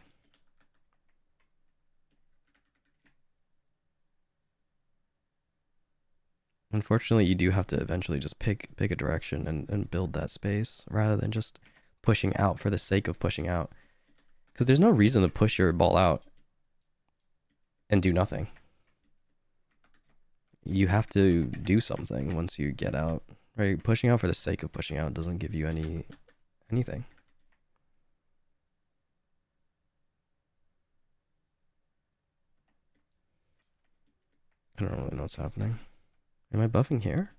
Unfortunately, you do have to eventually just pick a direction and build that space rather than just pushing out for the sake of pushing out. Because there's no reason to push your ball out and do nothing. You have to do something once you get out. Right? Pushing out for the sake of pushing out doesn't give you anything. I don't really know what's happening. Am I buffing here?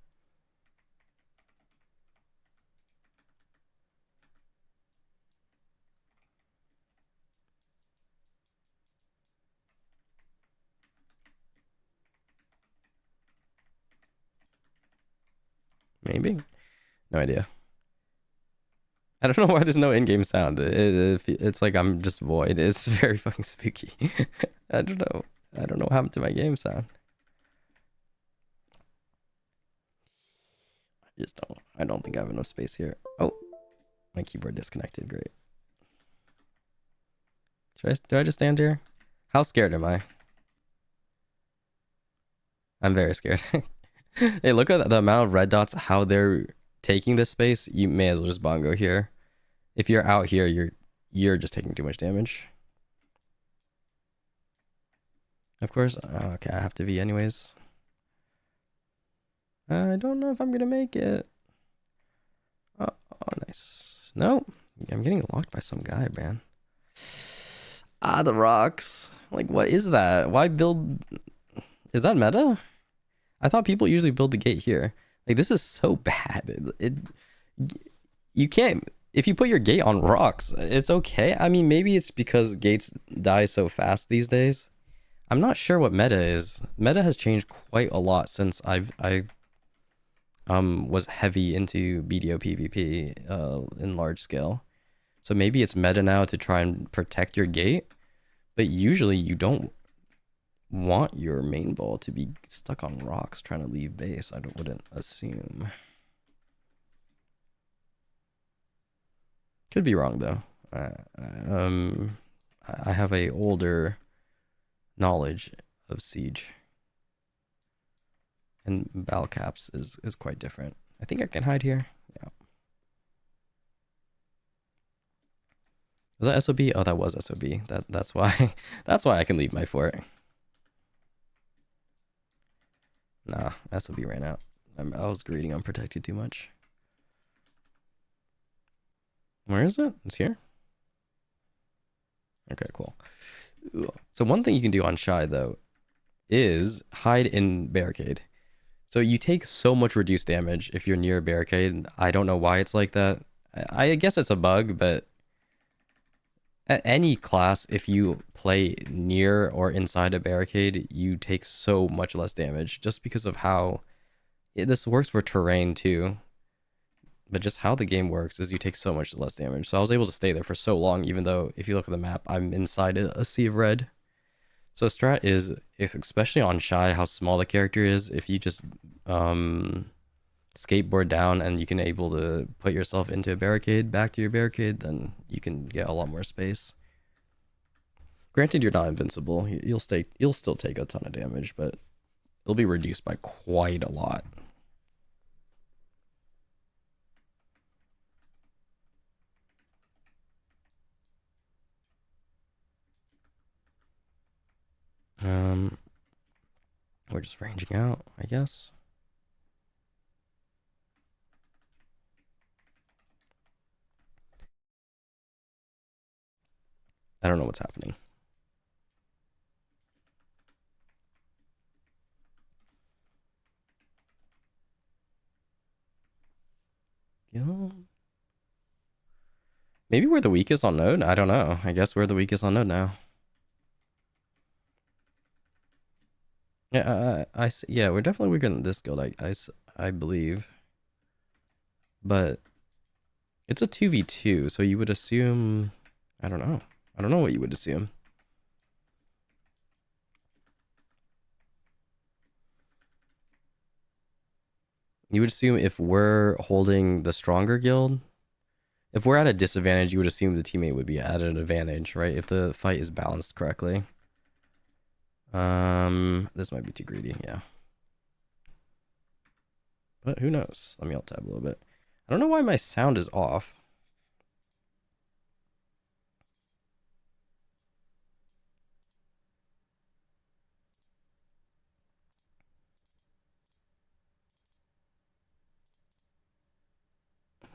Maybe. No idea. I don't know why there's no in-game sound. It's like I'm just void. It's very fucking spooky. I don't know. I don't know what happened to my game sound. I don't think I have enough space here. Oh, my keyboard disconnected. Great. Do I just stand here? How scared am I? I'm very scared. Hey, look at the amount of red dots, how they're taking this space. You may as well just bongo here. If you're out here, you're just taking too much damage. Of course. Okay, I have to V anyways. I don't know if I'm gonna make it. Oh, nice. No, I'm getting locked by some guy, man. Ah, the rocks. Like, what is that? Why build? Is that meta? I thought people usually build the gate here. Like, this is so bad. You can't. If you put your gate on rocks, it's okay. I mean, maybe it's because gates die so fast these days. I'm not sure what meta is. Meta has changed quite a lot since I was heavy into BDO PvP in large scale. So maybe it's meta now to try and protect your gate, but usually you don't want your main ball to be stuck on rocks trying to leave base. I wouldn't assume. Could be wrong though. I have a older knowledge of Siege, and Bal Caps is quite different. I think I can hide here. Yeah. Was that SOB? Oh, that was SOB. That's why that's why I can leave my fort. Nah, SOB ran out. I was greeting unprotected too much. Where is it? It's here? Okay, cool. So one thing you can do on Shai, though, is hide in barricade. So you take so much reduced damage if you're near a barricade. I don't know why it's like that. I guess it's a bug, but at any class, if you play near or inside a barricade, you take so much less damage just because of how this works for terrain too. But just how the game works is you take so much less damage. So I was able to stay there for so long, even though if you look at the map, I'm inside a sea of red. So strat is especially on Shai, how small the character is. If you just skateboard down and you can able to put yourself into a barricade, back to your barricade, then you can get a lot more space. Granted, you're not invincible. You'll still take a ton of damage, but it'll be reduced by quite a lot. We're just ranging out, I guess. I don't know what's happening. Yeah. Maybe we're the weakest on node? I don't know. I guess we're the weakest on node now. Yeah, yeah, we're definitely weaker than this guild, I believe. But it's a 2v2, so you would assume... I don't know. I don't know what you would assume. You would assume if we're holding the stronger guild, if we're at a disadvantage, you would assume the teammate would be at an advantage, right? If the fight is balanced correctly. This might be too greedy, yeah. But who knows? Let me alt tab a little bit. I don't know why my sound is off.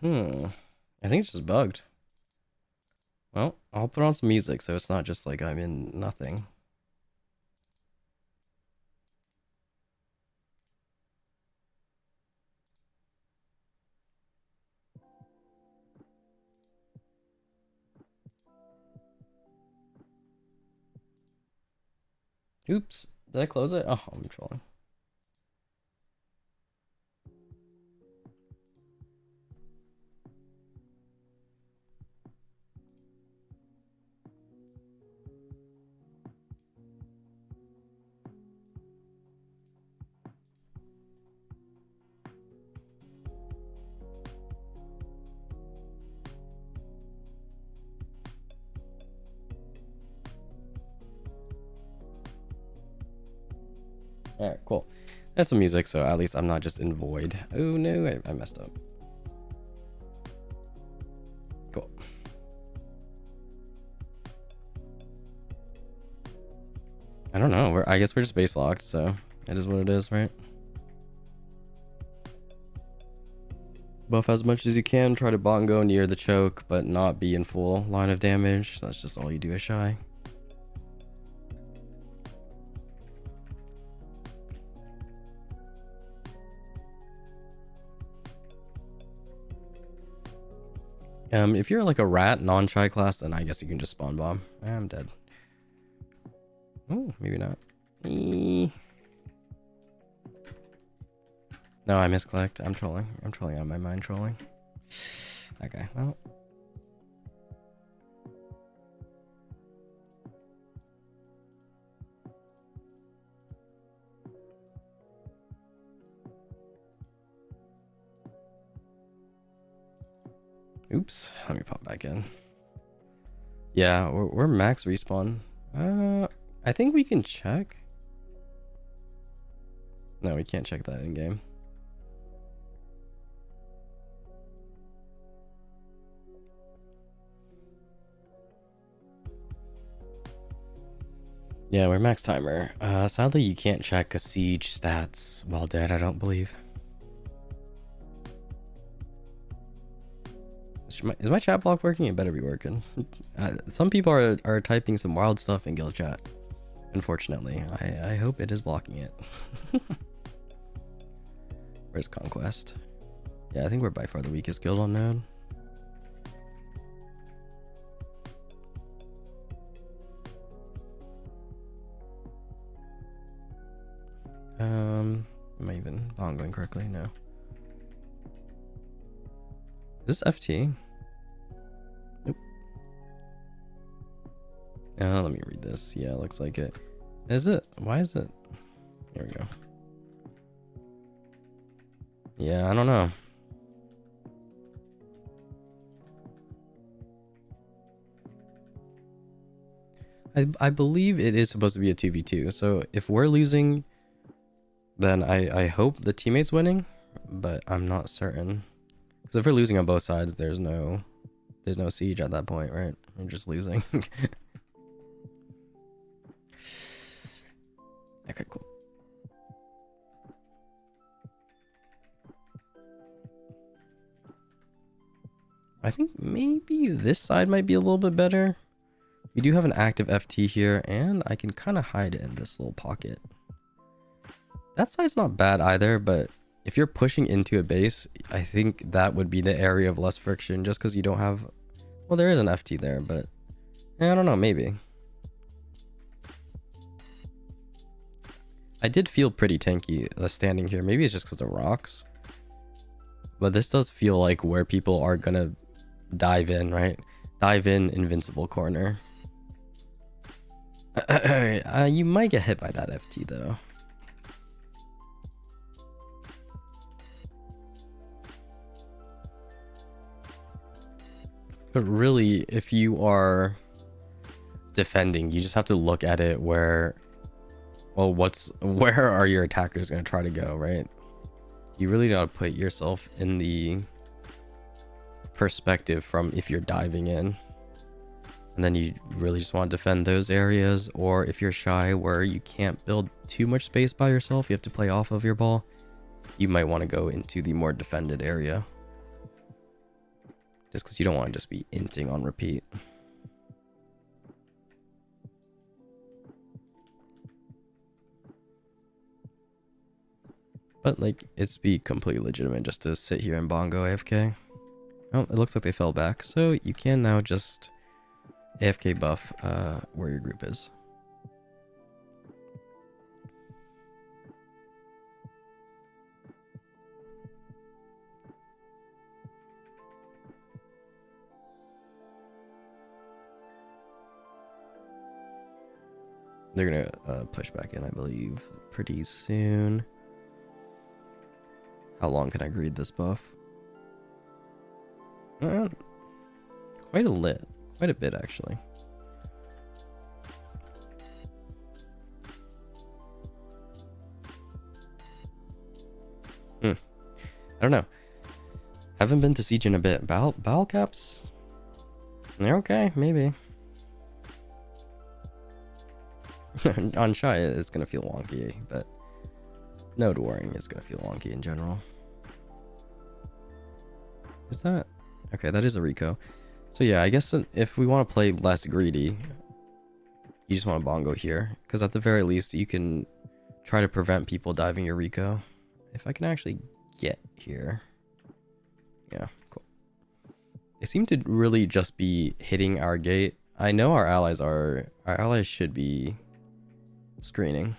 I think it's just bugged. Well, I'll put on some music so it's not just like I'm in nothing. Oops, did I close it? Oh, I'm trolling. Alright, cool. There's some music, so at least I'm not just in void. Oh no, I messed up. Cool. I don't know. I guess we're just base locked, so it is what it is, right? Buff as much as you can. Try to bongo near the choke, but not be in full line of damage. That's just all you do as Shai. If you're like a rat non-Shai class, then I guess you can just spawn bomb. I'm dead. Oh, maybe not. No, I misclicked. I'm trolling. I'm trolling out of my mind trolling. Okay, well. Oops, let me pop back in. Yeah, we're max respawn. I think we can check. No, we can't check that in game. Yeah, we're max timer. Sadly, you can't check a siege stats while dead, I don't believe. Is my chat block working? It better be working. Some people are typing some wild stuff in guild chat. Unfortunately, I hope it is blocking it. Where's Conquest? Yeah, I think we're by far the weakest guild on node. Am I even bongoing correctly? No. Is this FT? Nope. Let me read this. Yeah, looks like it. Is it? Why is it? Here we go. Yeah, I don't know. I believe it is supposed to be a 2v2. So if we're losing, then I hope the teammate's winning, but I'm not certain. Because if we're losing on both sides, there's no siege at that point, right? We're just losing. Okay, cool. I think maybe this side might be a little bit better. We do have an active FT here, and I can kind of hide it in this little pocket. That side's not bad either, but if you're pushing into a base, I think that would be the area of less friction, just because you don't have... Well, there is an FT there, but I don't know, maybe. I did feel pretty tanky standing here. Maybe it's just because of rocks. But this does feel like where people are going to dive in, right? Dive in, invincible corner. You might get hit by that FT, though. But really, if you are defending, you just have to look at it where... Well, where are your attackers going to try to go, right? You really got to put yourself in the perspective from if you're diving in. And then you really just want to defend those areas. Or if you're Shai where you can't build too much space by yourself, you have to play off of your ball, you might want to go into the more defended area. Just because you don't want to just be inting on repeat. But, like, it's be completely legitimate just to sit here and bongo AFK. Oh, it looks like they fell back. So you can now just AFK buff where your group is. They're gonna push back in, I believe, pretty soon. How long can I greed this buff? Quite a bit actually. I don't know. Haven't been to Siege in a bit. Battle caps? Okay, maybe. On Shai, it's gonna feel wonky, but node warring is gonna feel wonky in general. Is that... Okay, that is a Rico. So yeah, I guess if we want to play less greedy, you just want to bongo here. Because at the very least, you can try to prevent people diving your Rico. If I can actually get here. Yeah, cool. They seem to really just be hitting our gate. I know our allies should be screening.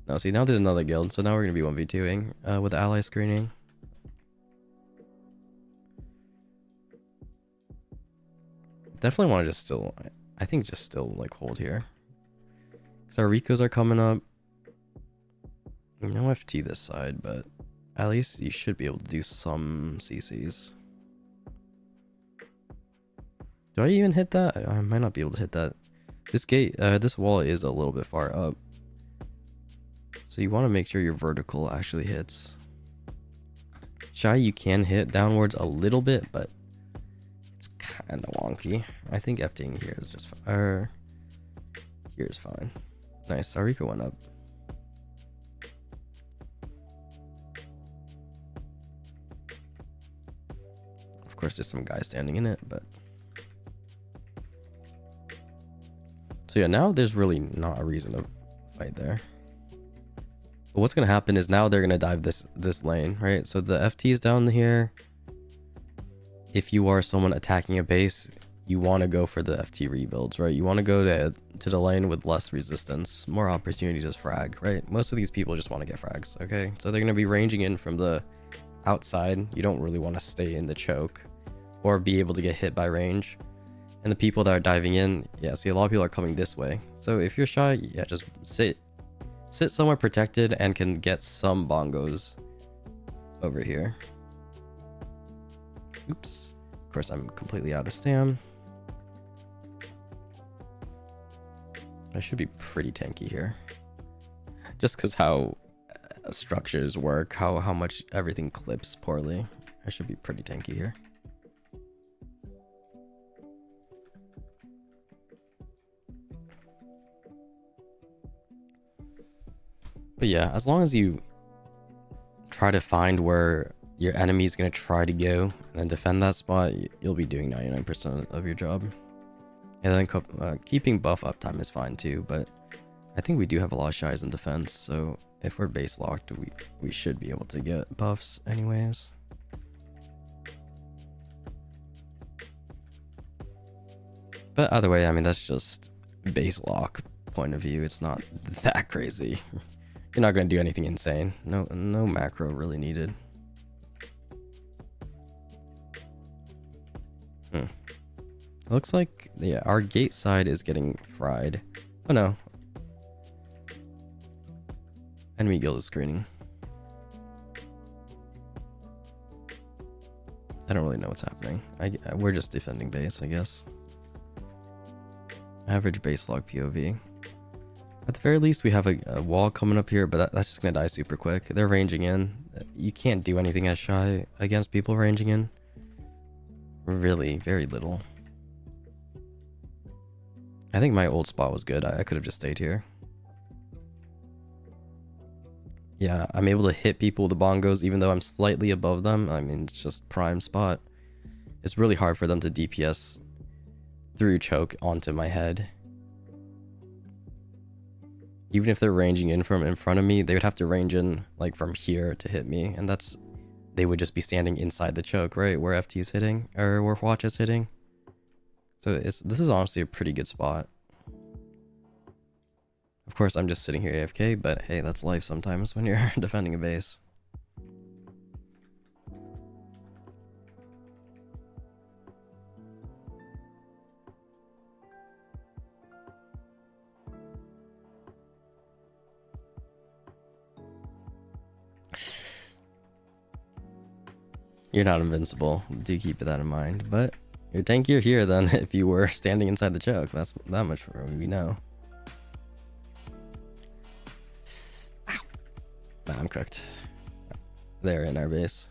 No, see, now there's another guild, so now we're going to be 1v2ing with ally screening. Definitely want to just still, I think just still like hold here. Because our Ricos are coming up. No FT this side, but at least you should be able to do some CCs. Do I even hit that? I might not be able to hit that. This gate, this wall is a little bit far up. So you want to make sure your vertical actually hits. Shai, you can hit downwards a little bit, but it's kind of wonky. I think FTing here is just fine. Here is fine. Nice, Sariko went up. Of course, there's some guy standing in it, but... So yeah, now there's really not a reason to fight there. But what's gonna happen is now they're gonna dive this lane, right? So the FT's down here. If you are someone attacking a base, you want to go for the FT rebuilds, right? You want to go to the lane with less resistance, more opportunity to frag, right? Most of these people just want to get frags, okay? So they're gonna be ranging in from the outside. You don't really want to stay in the choke or be able to get hit by range. And the people that are diving in, yeah, see, a lot of people are coming this way. So if you're Shai, yeah, just sit somewhere protected and can get some bongos over here. Oops. Of course, I'm completely out of stam. I should be pretty tanky here. Just because how structures work, how much everything clips poorly. I should be pretty tanky here. But yeah, as long as you try to find where your enemy is going to try to go and then defend that spot, you'll be doing 99% of your job. And then keeping buff uptime is fine too, but I think we do have a lot of Shais in defense, so if we're base locked, we should be able to get buffs anyways. But either way, I mean, that's just base lock point of view. It's not that crazy. You're not going to do anything insane. No macro really needed. Looks like, yeah, our gate side is getting fried. Oh no. Enemy guild is screening. I don't really know what's happening. We're just defending base, I guess. Average base log POV. At the very least, we have a wall coming up here, but that's just going to die super quick. They're ranging in. You can't do anything as Shai against people ranging in. Really, very little. I think my old spot was good. I could have just stayed here. Yeah, I'm able to hit people with the bongos even though I'm slightly above them. I mean, it's just prime spot. It's really hard for them to DPS through choke onto my head. Even if they're ranging in from in front of me, they would have to range in like from here to hit me, and they would just be standing inside the choke, right, where FT is hitting or where Watch is hitting. So this is honestly a pretty good spot. Of course, I'm just sitting here AFK, but hey, that's life sometimes when you're defending a base. You're not invincible. Do keep that in mind, but you're tankier here than if you were standing inside the choke. That's that much for we know. Ow. Nah, I'm cooked. They're in our base.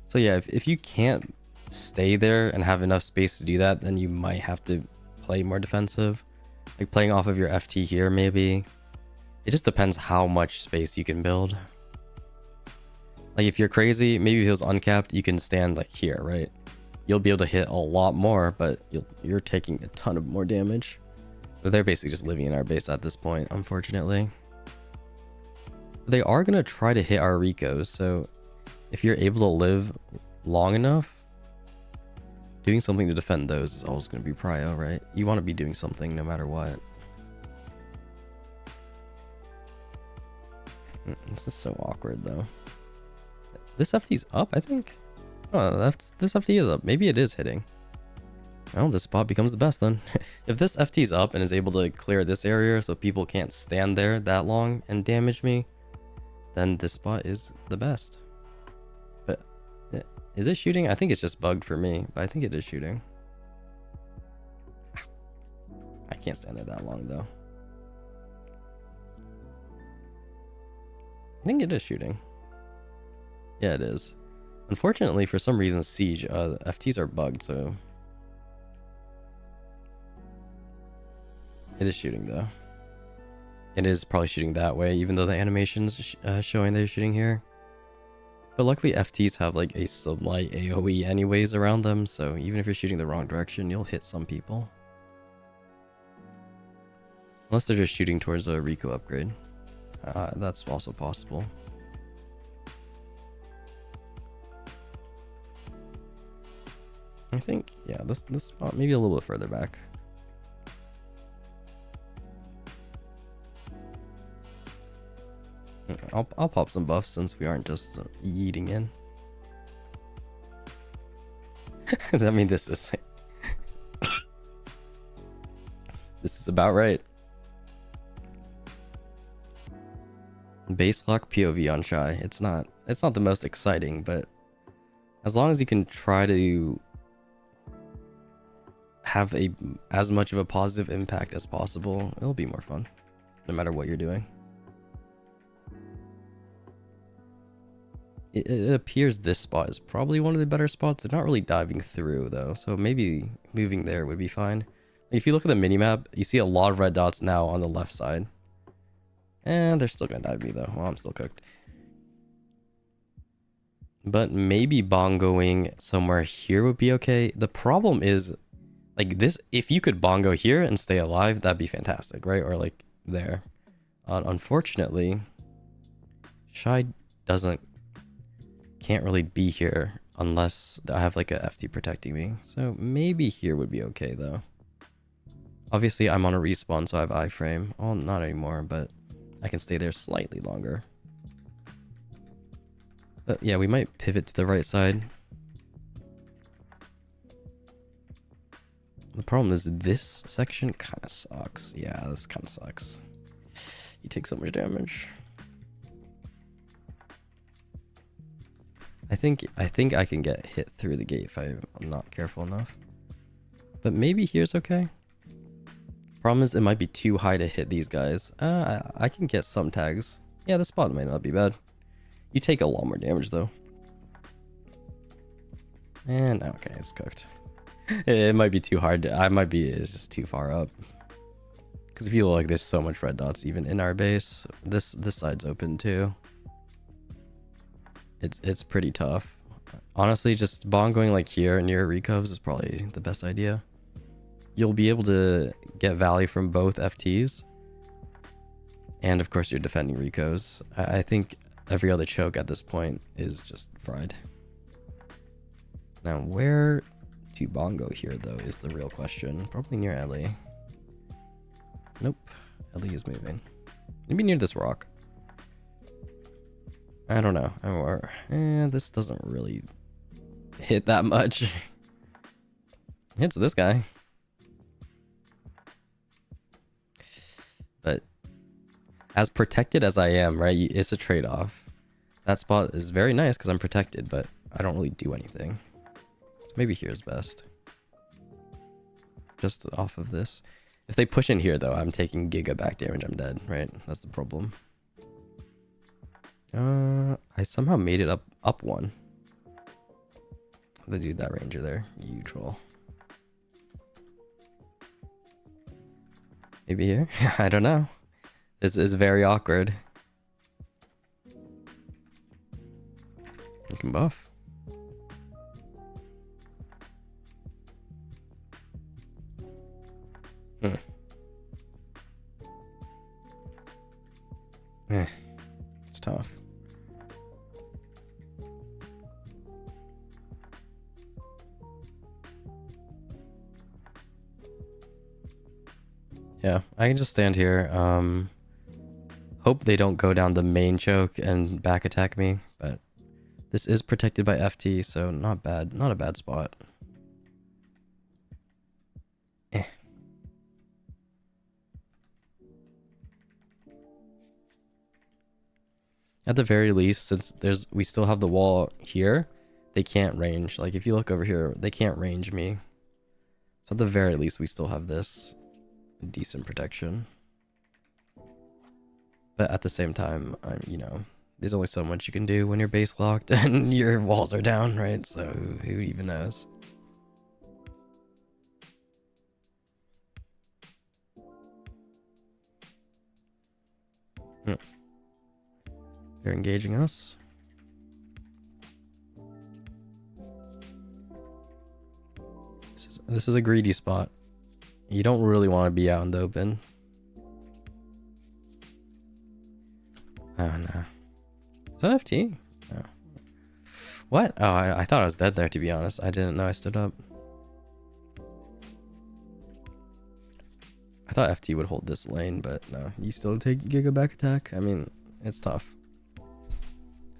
So yeah, if you can't stay there and have enough space to do that, then you might have to play more defensive. Like playing off of your FT here, maybe. It just depends how much space you can build. Like if you're crazy, maybe if it was uncapped, you can stand like here, right? You'll be able to hit a lot more, but you're taking a ton of more damage. But they're basically just living in our base at this point, unfortunately. They are going to try to hit our Ricos, so if you're able to live long enough, doing something to defend those is always going to be prio, right? You want to be doing something no matter what. This is so awkward though. This FT's up, I think. Oh, this FT is up. Maybe it is hitting. Well, this spot becomes the best then. If this FT's up and is able to clear this area so people can't stand there that long and damage me, then this spot is the best. But is it shooting? I think it's just bugged for me, but I think it is shooting. I can't stand there that long though. I think it is shooting. Yeah, it is. Unfortunately, for some reason, Siege, FTs are bugged, so... It is shooting, though. It is probably shooting that way, even though the animation's showing they're shooting here. But luckily, FTs have, like, a slight AoE anyways around them, so even if you're shooting the wrong direction, you'll hit some people. Unless they're just shooting towards a Rico upgrade. That's also possible. I think, yeah, this spot maybe a little bit further back. I'll pop some buffs since we aren't just yeeting in. I mean, this is about right. Base lock POV on Shai. It's not the most exciting, but as long as you can try to have as much of a positive impact as possible, it'll be more fun, no matter what you're doing. It appears this spot is probably one of the better spots. They're not really diving through though, so maybe moving there would be fine. If you look at the minimap, you see a lot of red dots now on the left side. And they're still gonna dive me though. Well, I'm still cooked. But maybe bongoing somewhere here would be okay. The problem is, like this, if you could bongo here and stay alive, that'd be fantastic, right? Or like there. Unfortunately, Shai can't really be here unless I have like a FT protecting me. So maybe here would be okay though. Obviously I'm on a respawn, so I have iframe. Well, not anymore, but I can stay there slightly longer. But yeah, we might pivot to the right side. The problem is this section kind of sucks. Yeah, this kind of sucks. You take so much damage. I think I can get hit through the gate if I'm not careful enough. But maybe here's okay. Problem is it might be too high to hit these guys. I can get some tags. Yeah, the spot might not be bad. You take a lot more damage though. And okay, it's cooked. It might be too hard. It's just too far up. Because if you look, like there's so much red dots even in our base. This side's open too. It's pretty tough. Honestly, just bongoing like here near recovs is probably the best idea. You'll be able to get value from both FTs. And of course you're defending recos. I think every other choke at this point is just fried. Now where to bongo here though is the real question. Probably near Ellie. Nope. Ellie is moving. Maybe near this rock. I don't know. This doesn't really hit that much. Hits this guy. But as protected as I am, right? It's a trade-off. That spot is very nice because I'm protected, but I don't really do anything. So maybe here's best. Just off of this. If they push in here, though, I'm taking giga back damage. I'm dead, right? That's the problem. I somehow made it up one. The dude, that ranger there. You troll. Maybe here? I don't know. This is very awkward. You can buff. It's tough. Yeah, I can just stand here. Hope they don't go down the main choke and back attack me, but this is protected by FT, so not bad. Not a bad spot. At the very least, since we still have the wall here, they can't range. Like if you look over here, they can't range me. So at the very least, we still have this decent protection. But at the same time, you know, there's only so much you can do when you're base locked and your walls are down, right? So who even knows? They're engaging us. This is a greedy spot. You don't really want to be out in the open. Oh no. Is that FT? No. What? Oh, I thought I was dead there, to be honest. I didn't know I stood up. I thought FT would hold this lane, but no. You still take Giga back attack? I mean, it's tough.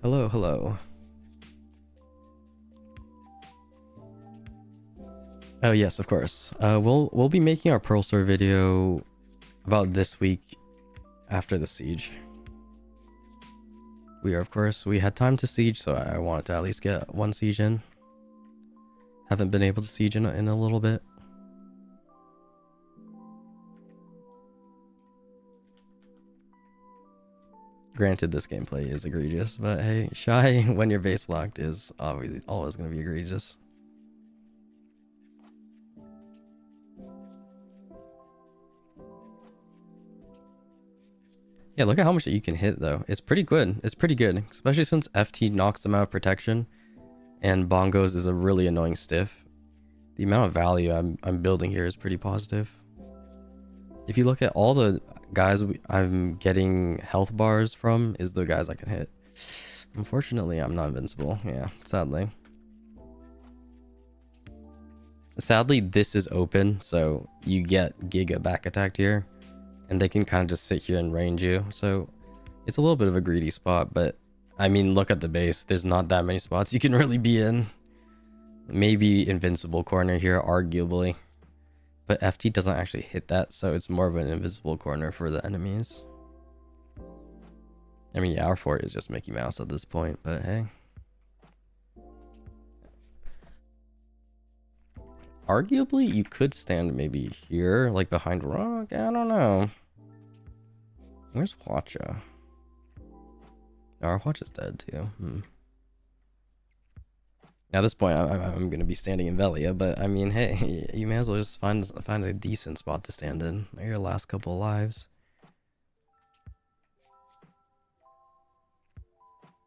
Hello, hello. Oh yes, of course. We'll be making our Pearl Store video about this week after the siege. We had time to siege, so I wanted to at least get one siege in. Haven't been able to siege in a little bit. Granted, this gameplay is egregious, but hey, Shai, when you're base locked, is obviously always going to be egregious. Yeah, look at how much you can hit, though. It's pretty good. It's pretty good, especially since FT knocks them out of protection, and Bongos is a really annoying stiff. The amount of value I'm building here is pretty positive. If you look at all the guys I'm getting health bars from, is the guys I can hit. Unfortunately, I'm not invincible. Yeah, sadly. Sadly, this is open, so you get Giga back attacked here. And they can kind of just sit here and range you. So it's a little bit of a greedy spot, but I mean, look at the base. There's not that many spots you can really be in. Maybe invincible corner here, arguably. But FT doesn't actually hit that, so it's more of an invisible corner for the enemies. I mean, yeah, our fort is just Mickey Mouse at this point, but hey. Arguably, you could stand maybe here, like behind rock. I don't know. Where's Hwacha? No, our Hwacha's dead too. At this point, I'm gonna be standing in Velia, but I mean, hey, you may as well just find a decent spot to stand in. Your last couple of lives.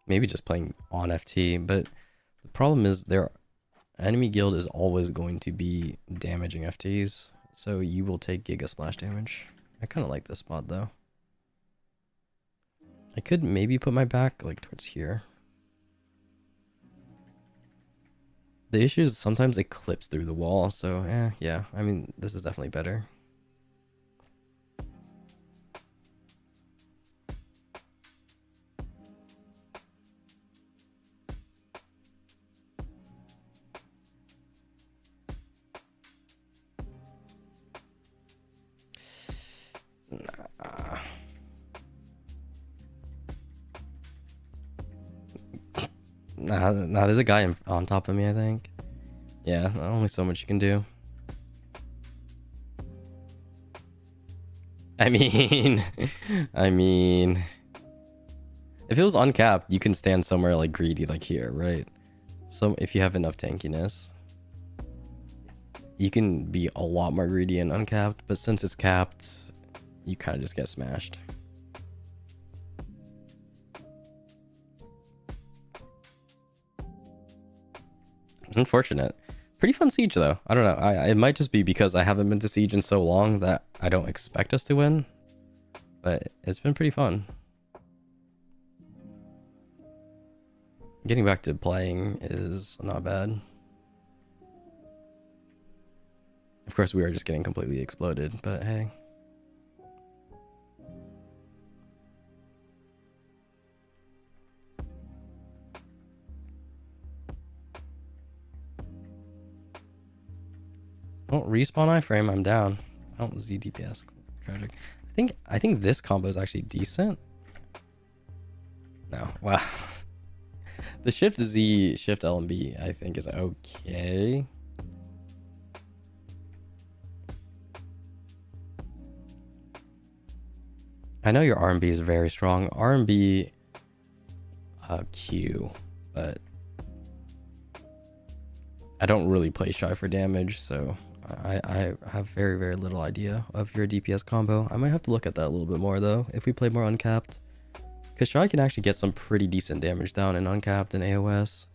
Maybe just playing on FT, but the problem is their enemy guild is always going to be damaging FTs, so you will take Giga Splash damage. I kind of like this spot though. I could maybe put my back like towards here. The issue is sometimes it clips through the wall, so yeah, I mean, this is definitely better. Nah, there's a guy on top of me, I think. Yeah, only so much you can do. I mean, if it was uncapped, you can stand somewhere like greedy, like here, right? So if you have enough tankiness, you can be a lot more greedy and uncapped, but since it's capped, you kind of just get smashed. Unfortunate. Pretty fun siege though. I don't know. It might just be because I haven't been to siege in so long that I don't expect us to win, but it's been pretty fun. Getting back to playing is not bad. Of course, we are just getting completely exploded, but hey. Oh, respawn iframe, I'm down. Oh, Z DPS, tragic. I think this combo is actually decent. No, wow. The shift Z, shift LMB, I think is okay. I know your RMB is very strong. RMB Q, but I don't really play Shai for damage, so I have very, very little idea of your DPS combo. I might have to look at that a little bit more though, if we play more uncapped. Because Shai can actually get some pretty decent damage down in uncapped and AOS.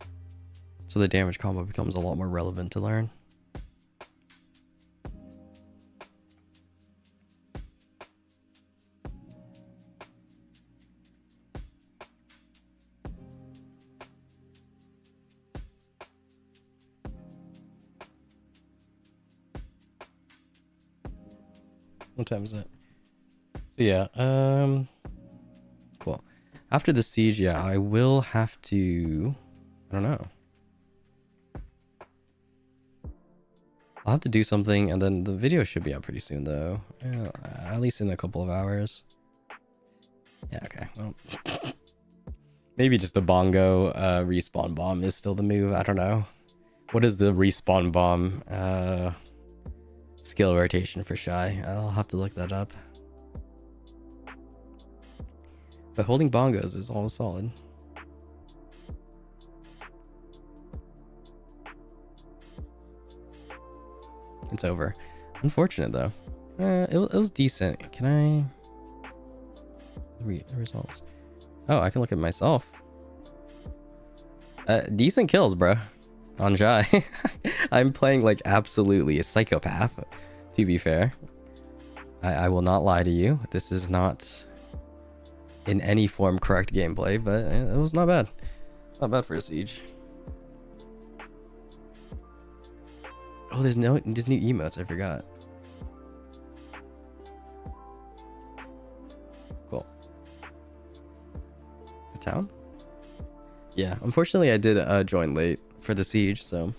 So the damage combo becomes a lot more relevant to learn. What time is it? So yeah, cool. After the siege, yeah, I will have to, I don't know. I'll have to do something, and then the video should be out pretty soon, though. At least in a couple of hours. Yeah, okay. Well, maybe just the bongo respawn bomb is still the move. I don't know. What is the respawn bomb skill rotation for Shai? I'll have to look that up. But holding bongos is always solid. It's over. Unfortunate though. It was decent. Can I read the results? Oh, I can look at myself. Decent kills, bro. On Shai. I'm playing like absolutely a psychopath, to be fair. I will not lie to you. This is not in any form correct gameplay, but it was not bad. Not bad for a siege. Oh, there's new emotes. I forgot. Cool. A town? Yeah, unfortunately I did join late for the siege, so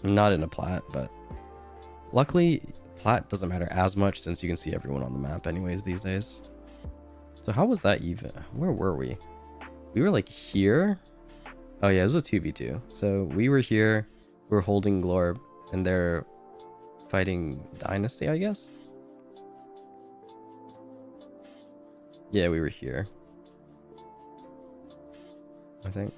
I'm not in a plat, but luckily plat doesn't matter as much since you can see everyone on the map anyways these days. So how was that even? Where were we? We were like here? Oh yeah, it was a 2v2. So we were here, we're holding Glorb, and they're fighting Dynasty, I guess? Yeah, we were here. I think.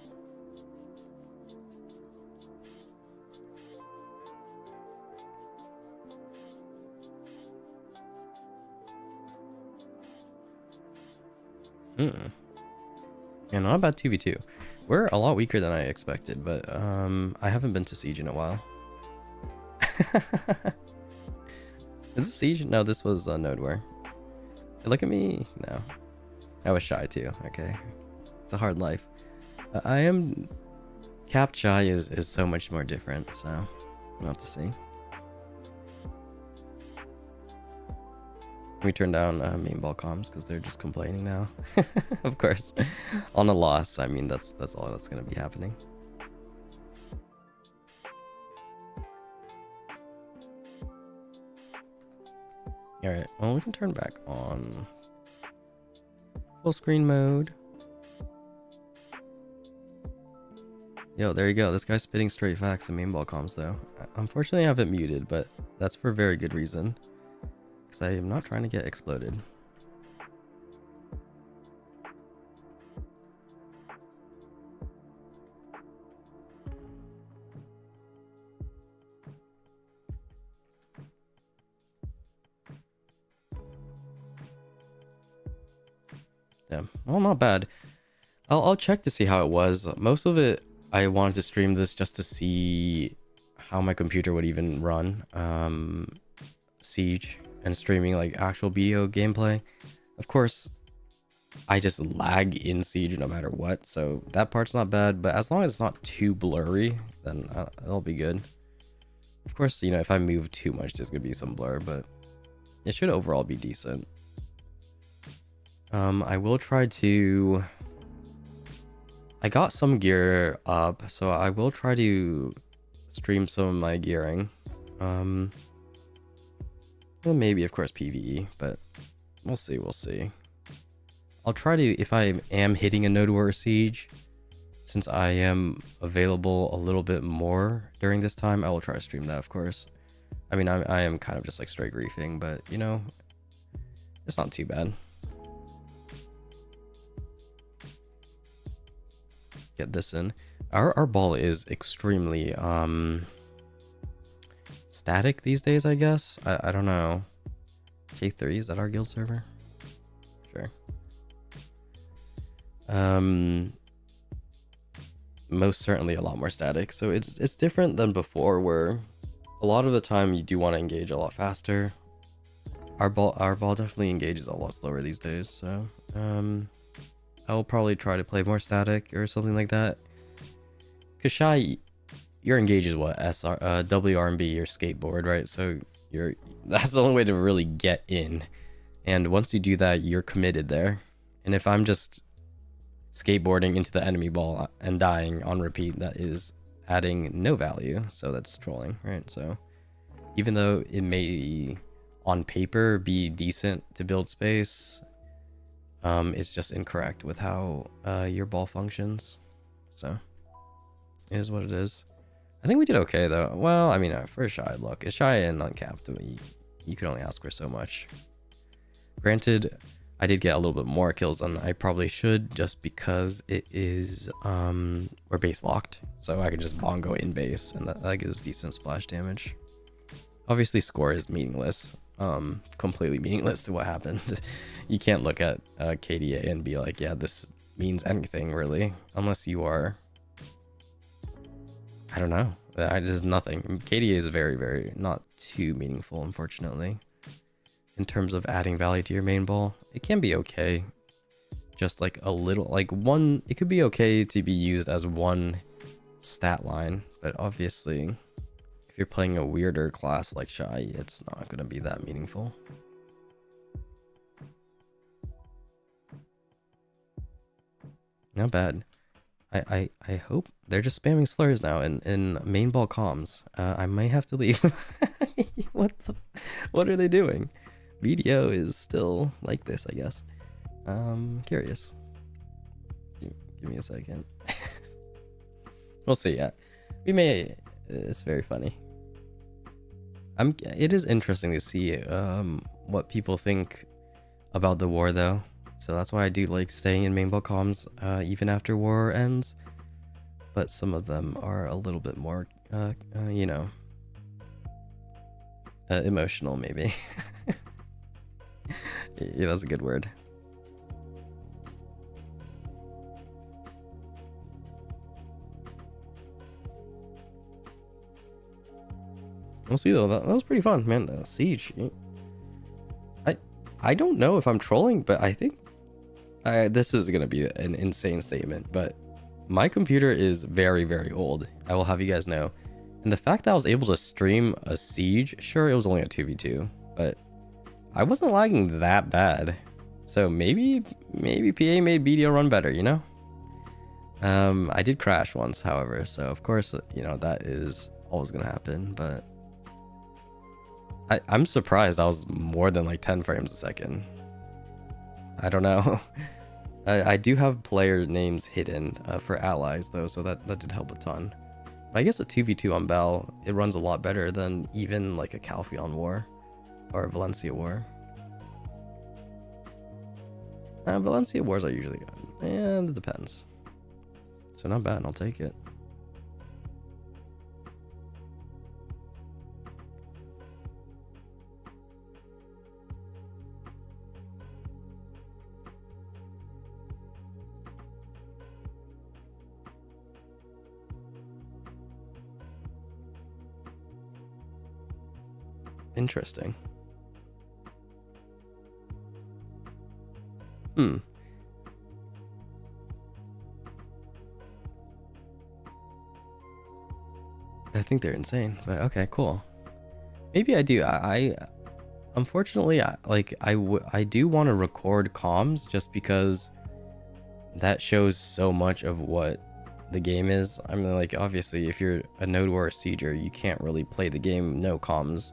Yeah, not about 2v2. We're a lot weaker than I expected, but I haven't been to Siege in a while. Is this Siege? No, this was Node War. Look at me. No. I was Shai too. Okay. It's a hard life. I am... Capped Shai is so much more different, so we'll have to see. We turn down main ball comms because they're just complaining now. Of course. On a loss, I mean, that's all that's going to be happening. Alright, well, we can turn back on full screen mode. Yo, there you go. This guy's spitting straight facts in main ball comms, though. Unfortunately, I have it muted, but that's for a very good reason. Because I am not trying to get exploded. Yeah, well, not bad. I'll check to see how it was. Most of it, I wanted to stream this just to see how my computer would even run Siege and streaming like actual video gameplay. Of course, I just lag in Siege no matter what, so that part's not bad, but as long as it's not too blurry, then it'll be good. Of course, you know, if I move too much, there's gonna be some blur, but it should overall be decent. I will try to... I got some gear up, so I will try to stream some of my gearing. Well, maybe, of course, PvE, but we'll see, we'll see. I'll try to, if I am hitting a Node War Siege, since I am available a little bit more during this time, I will try to stream that, of course. I mean, I am kind of just like straight griefing, but, you know, it's not too bad. Get this in. Our ball is extremely static these days, I guess. I don't know. K3, is that our guild server? Sure. Most certainly a lot more static. So it's different than before, where a lot of the time you do want to engage a lot faster. Our ball definitely engages a lot slower these days, so I'll probably try to play more static or something like that. Cause Shai, your engage is what? WRB, your skateboard, right? So you're that's the only way to really get in. And once you do that, you're committed there. And if I'm just skateboarding into the enemy ball and dying on repeat, that is adding no value. So that's trolling, right? So even though it may on paper be decent to build space, it's just incorrect with how your ball functions. So it is what it is. I think we did okay though. Well, I mean, for Shai, look, it's Shai and uncapped. You can only ask for so much. Granted, I did get a little bit more kills than I probably should, just because it is we're base locked, so I can just bongo in base, and that gives decent splash damage. Obviously, score is meaningless, completely meaningless to what happened. You can't look at KDA and be like, yeah, this means anything really, unless you are, I don't know. There's nothing. KDA is very, very not too meaningful, unfortunately. In terms of adding value to your main ball, it can be okay. Just like a little, like one, it could be okay to be used as one stat line, but obviously, if you're playing a weirder class like Shai, it's not going to be that meaningful. Not bad. I hope they're just spamming slurs now in main ball comms. I might have to leave. What are they doing? Video is still like this, I guess. Curious. Give me a second. We'll see. Yeah, we may. It's very funny. It is interesting to see what people think about the war, though. So that's why I do like staying in main ball comms even after war ends. But some of them are a little bit more, you know, emotional, maybe. Yeah, that's a good word. We'll see though. That was pretty fun, man. Siege. I don't know if I'm trolling, but I think this is gonna be an insane statement. But my computer is very, very old. I will have you guys know. And the fact that I was able to stream a Siege, sure, it was only a 2v2, but I wasn't lagging that bad. So maybe PA made BDO run better, you know? I did crash once, however, so of course, you know, that is always gonna happen, but I'm surprised I was more than like 10 frames a second. I don't know. I do have player names hidden for allies though, so that did help a ton. But I guess a 2v2 on Bal, it runs a lot better than even like a Calpheon war or a Valencia war. Valencia wars are usually good, and it depends. So not bad, I'll take it. Interesting. I think they're insane, but okay, cool. Maybe I do. I unfortunately, I do want to record comms just because that shows so much of what the game is. I mean, like, obviously, if you're a node war or sieger, you can't really play the game no comms.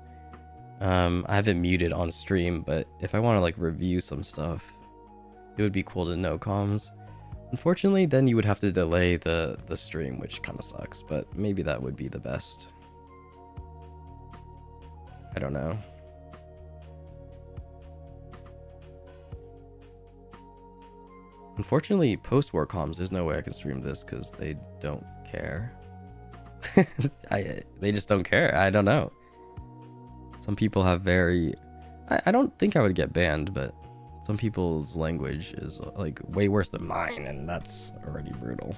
I have it muted on stream, but if I want to like review some stuff, it would be cool to know comms. Unfortunately, then you would have to delay the stream, which kind of sucks, but maybe that would be the best. I don't know. Unfortunately, post-war comms, there's no way I can stream this because they don't care. They just don't care. I don't know. Some people have very... I don't think I would get banned, but some people's language is like way worse than mine, and that's already brutal.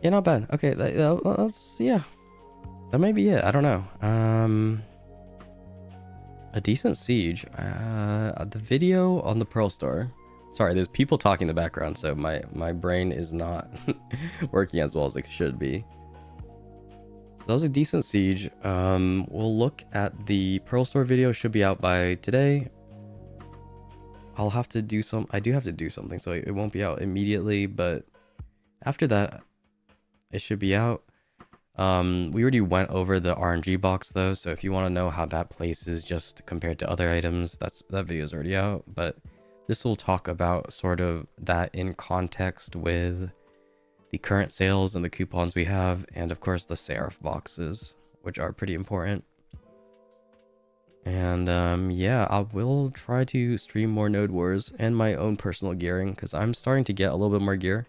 Yeah, not bad. Okay, that's, yeah. That might be it. I don't know. A decent siege. The video on the Pearl Store. Sorry, there's people talking in the background, so my brain is not working as well as it should be. That was a decent siege. We'll look at the Pearl Store video. Should be out by today. I'll have to do some. I do have to do something, so it won't be out immediately. But after that, it should be out. We already went over the RNG box though, so if you want to know how that places just compared to other items, that video is already out. But this will talk about sort of that in context with the current sales and the coupons we have, and of course the Seraph boxes, which are pretty important. And yeah, I will try to stream more Node Wars and my own personal gearing, because I'm starting to get a little bit more gear.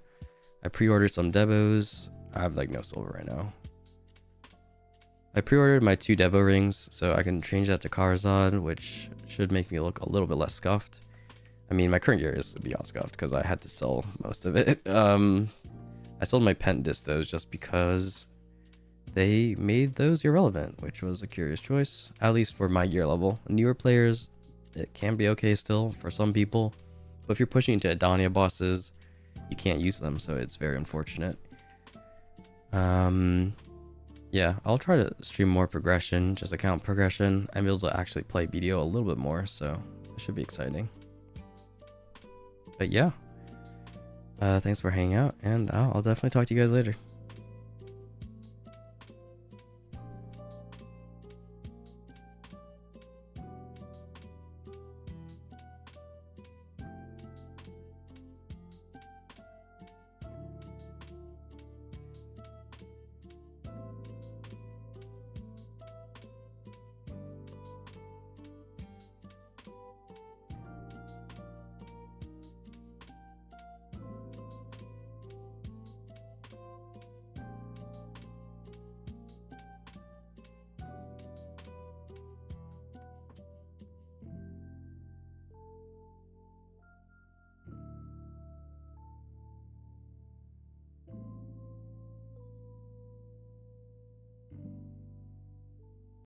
I pre-ordered some Devos. I have like no silver right now. I pre-ordered my 2 Devo rings, so I can change that to Karazad, which should make me look a little bit less scuffed. I mean, my current gear is beyond scuffed because I had to sell most of it. I sold my Pent Distos just because they made those irrelevant, which was a curious choice, at least for my gear level. Newer players, it can be okay still for some people, but if you're pushing into Adania bosses, you can't use them, so it's very unfortunate. Yeah, I'll try to stream more progression, just account progression. I'm able to actually play BDO a little bit more, so it should be exciting. But yeah, thanks for hanging out, and I'll definitely talk to you guys later.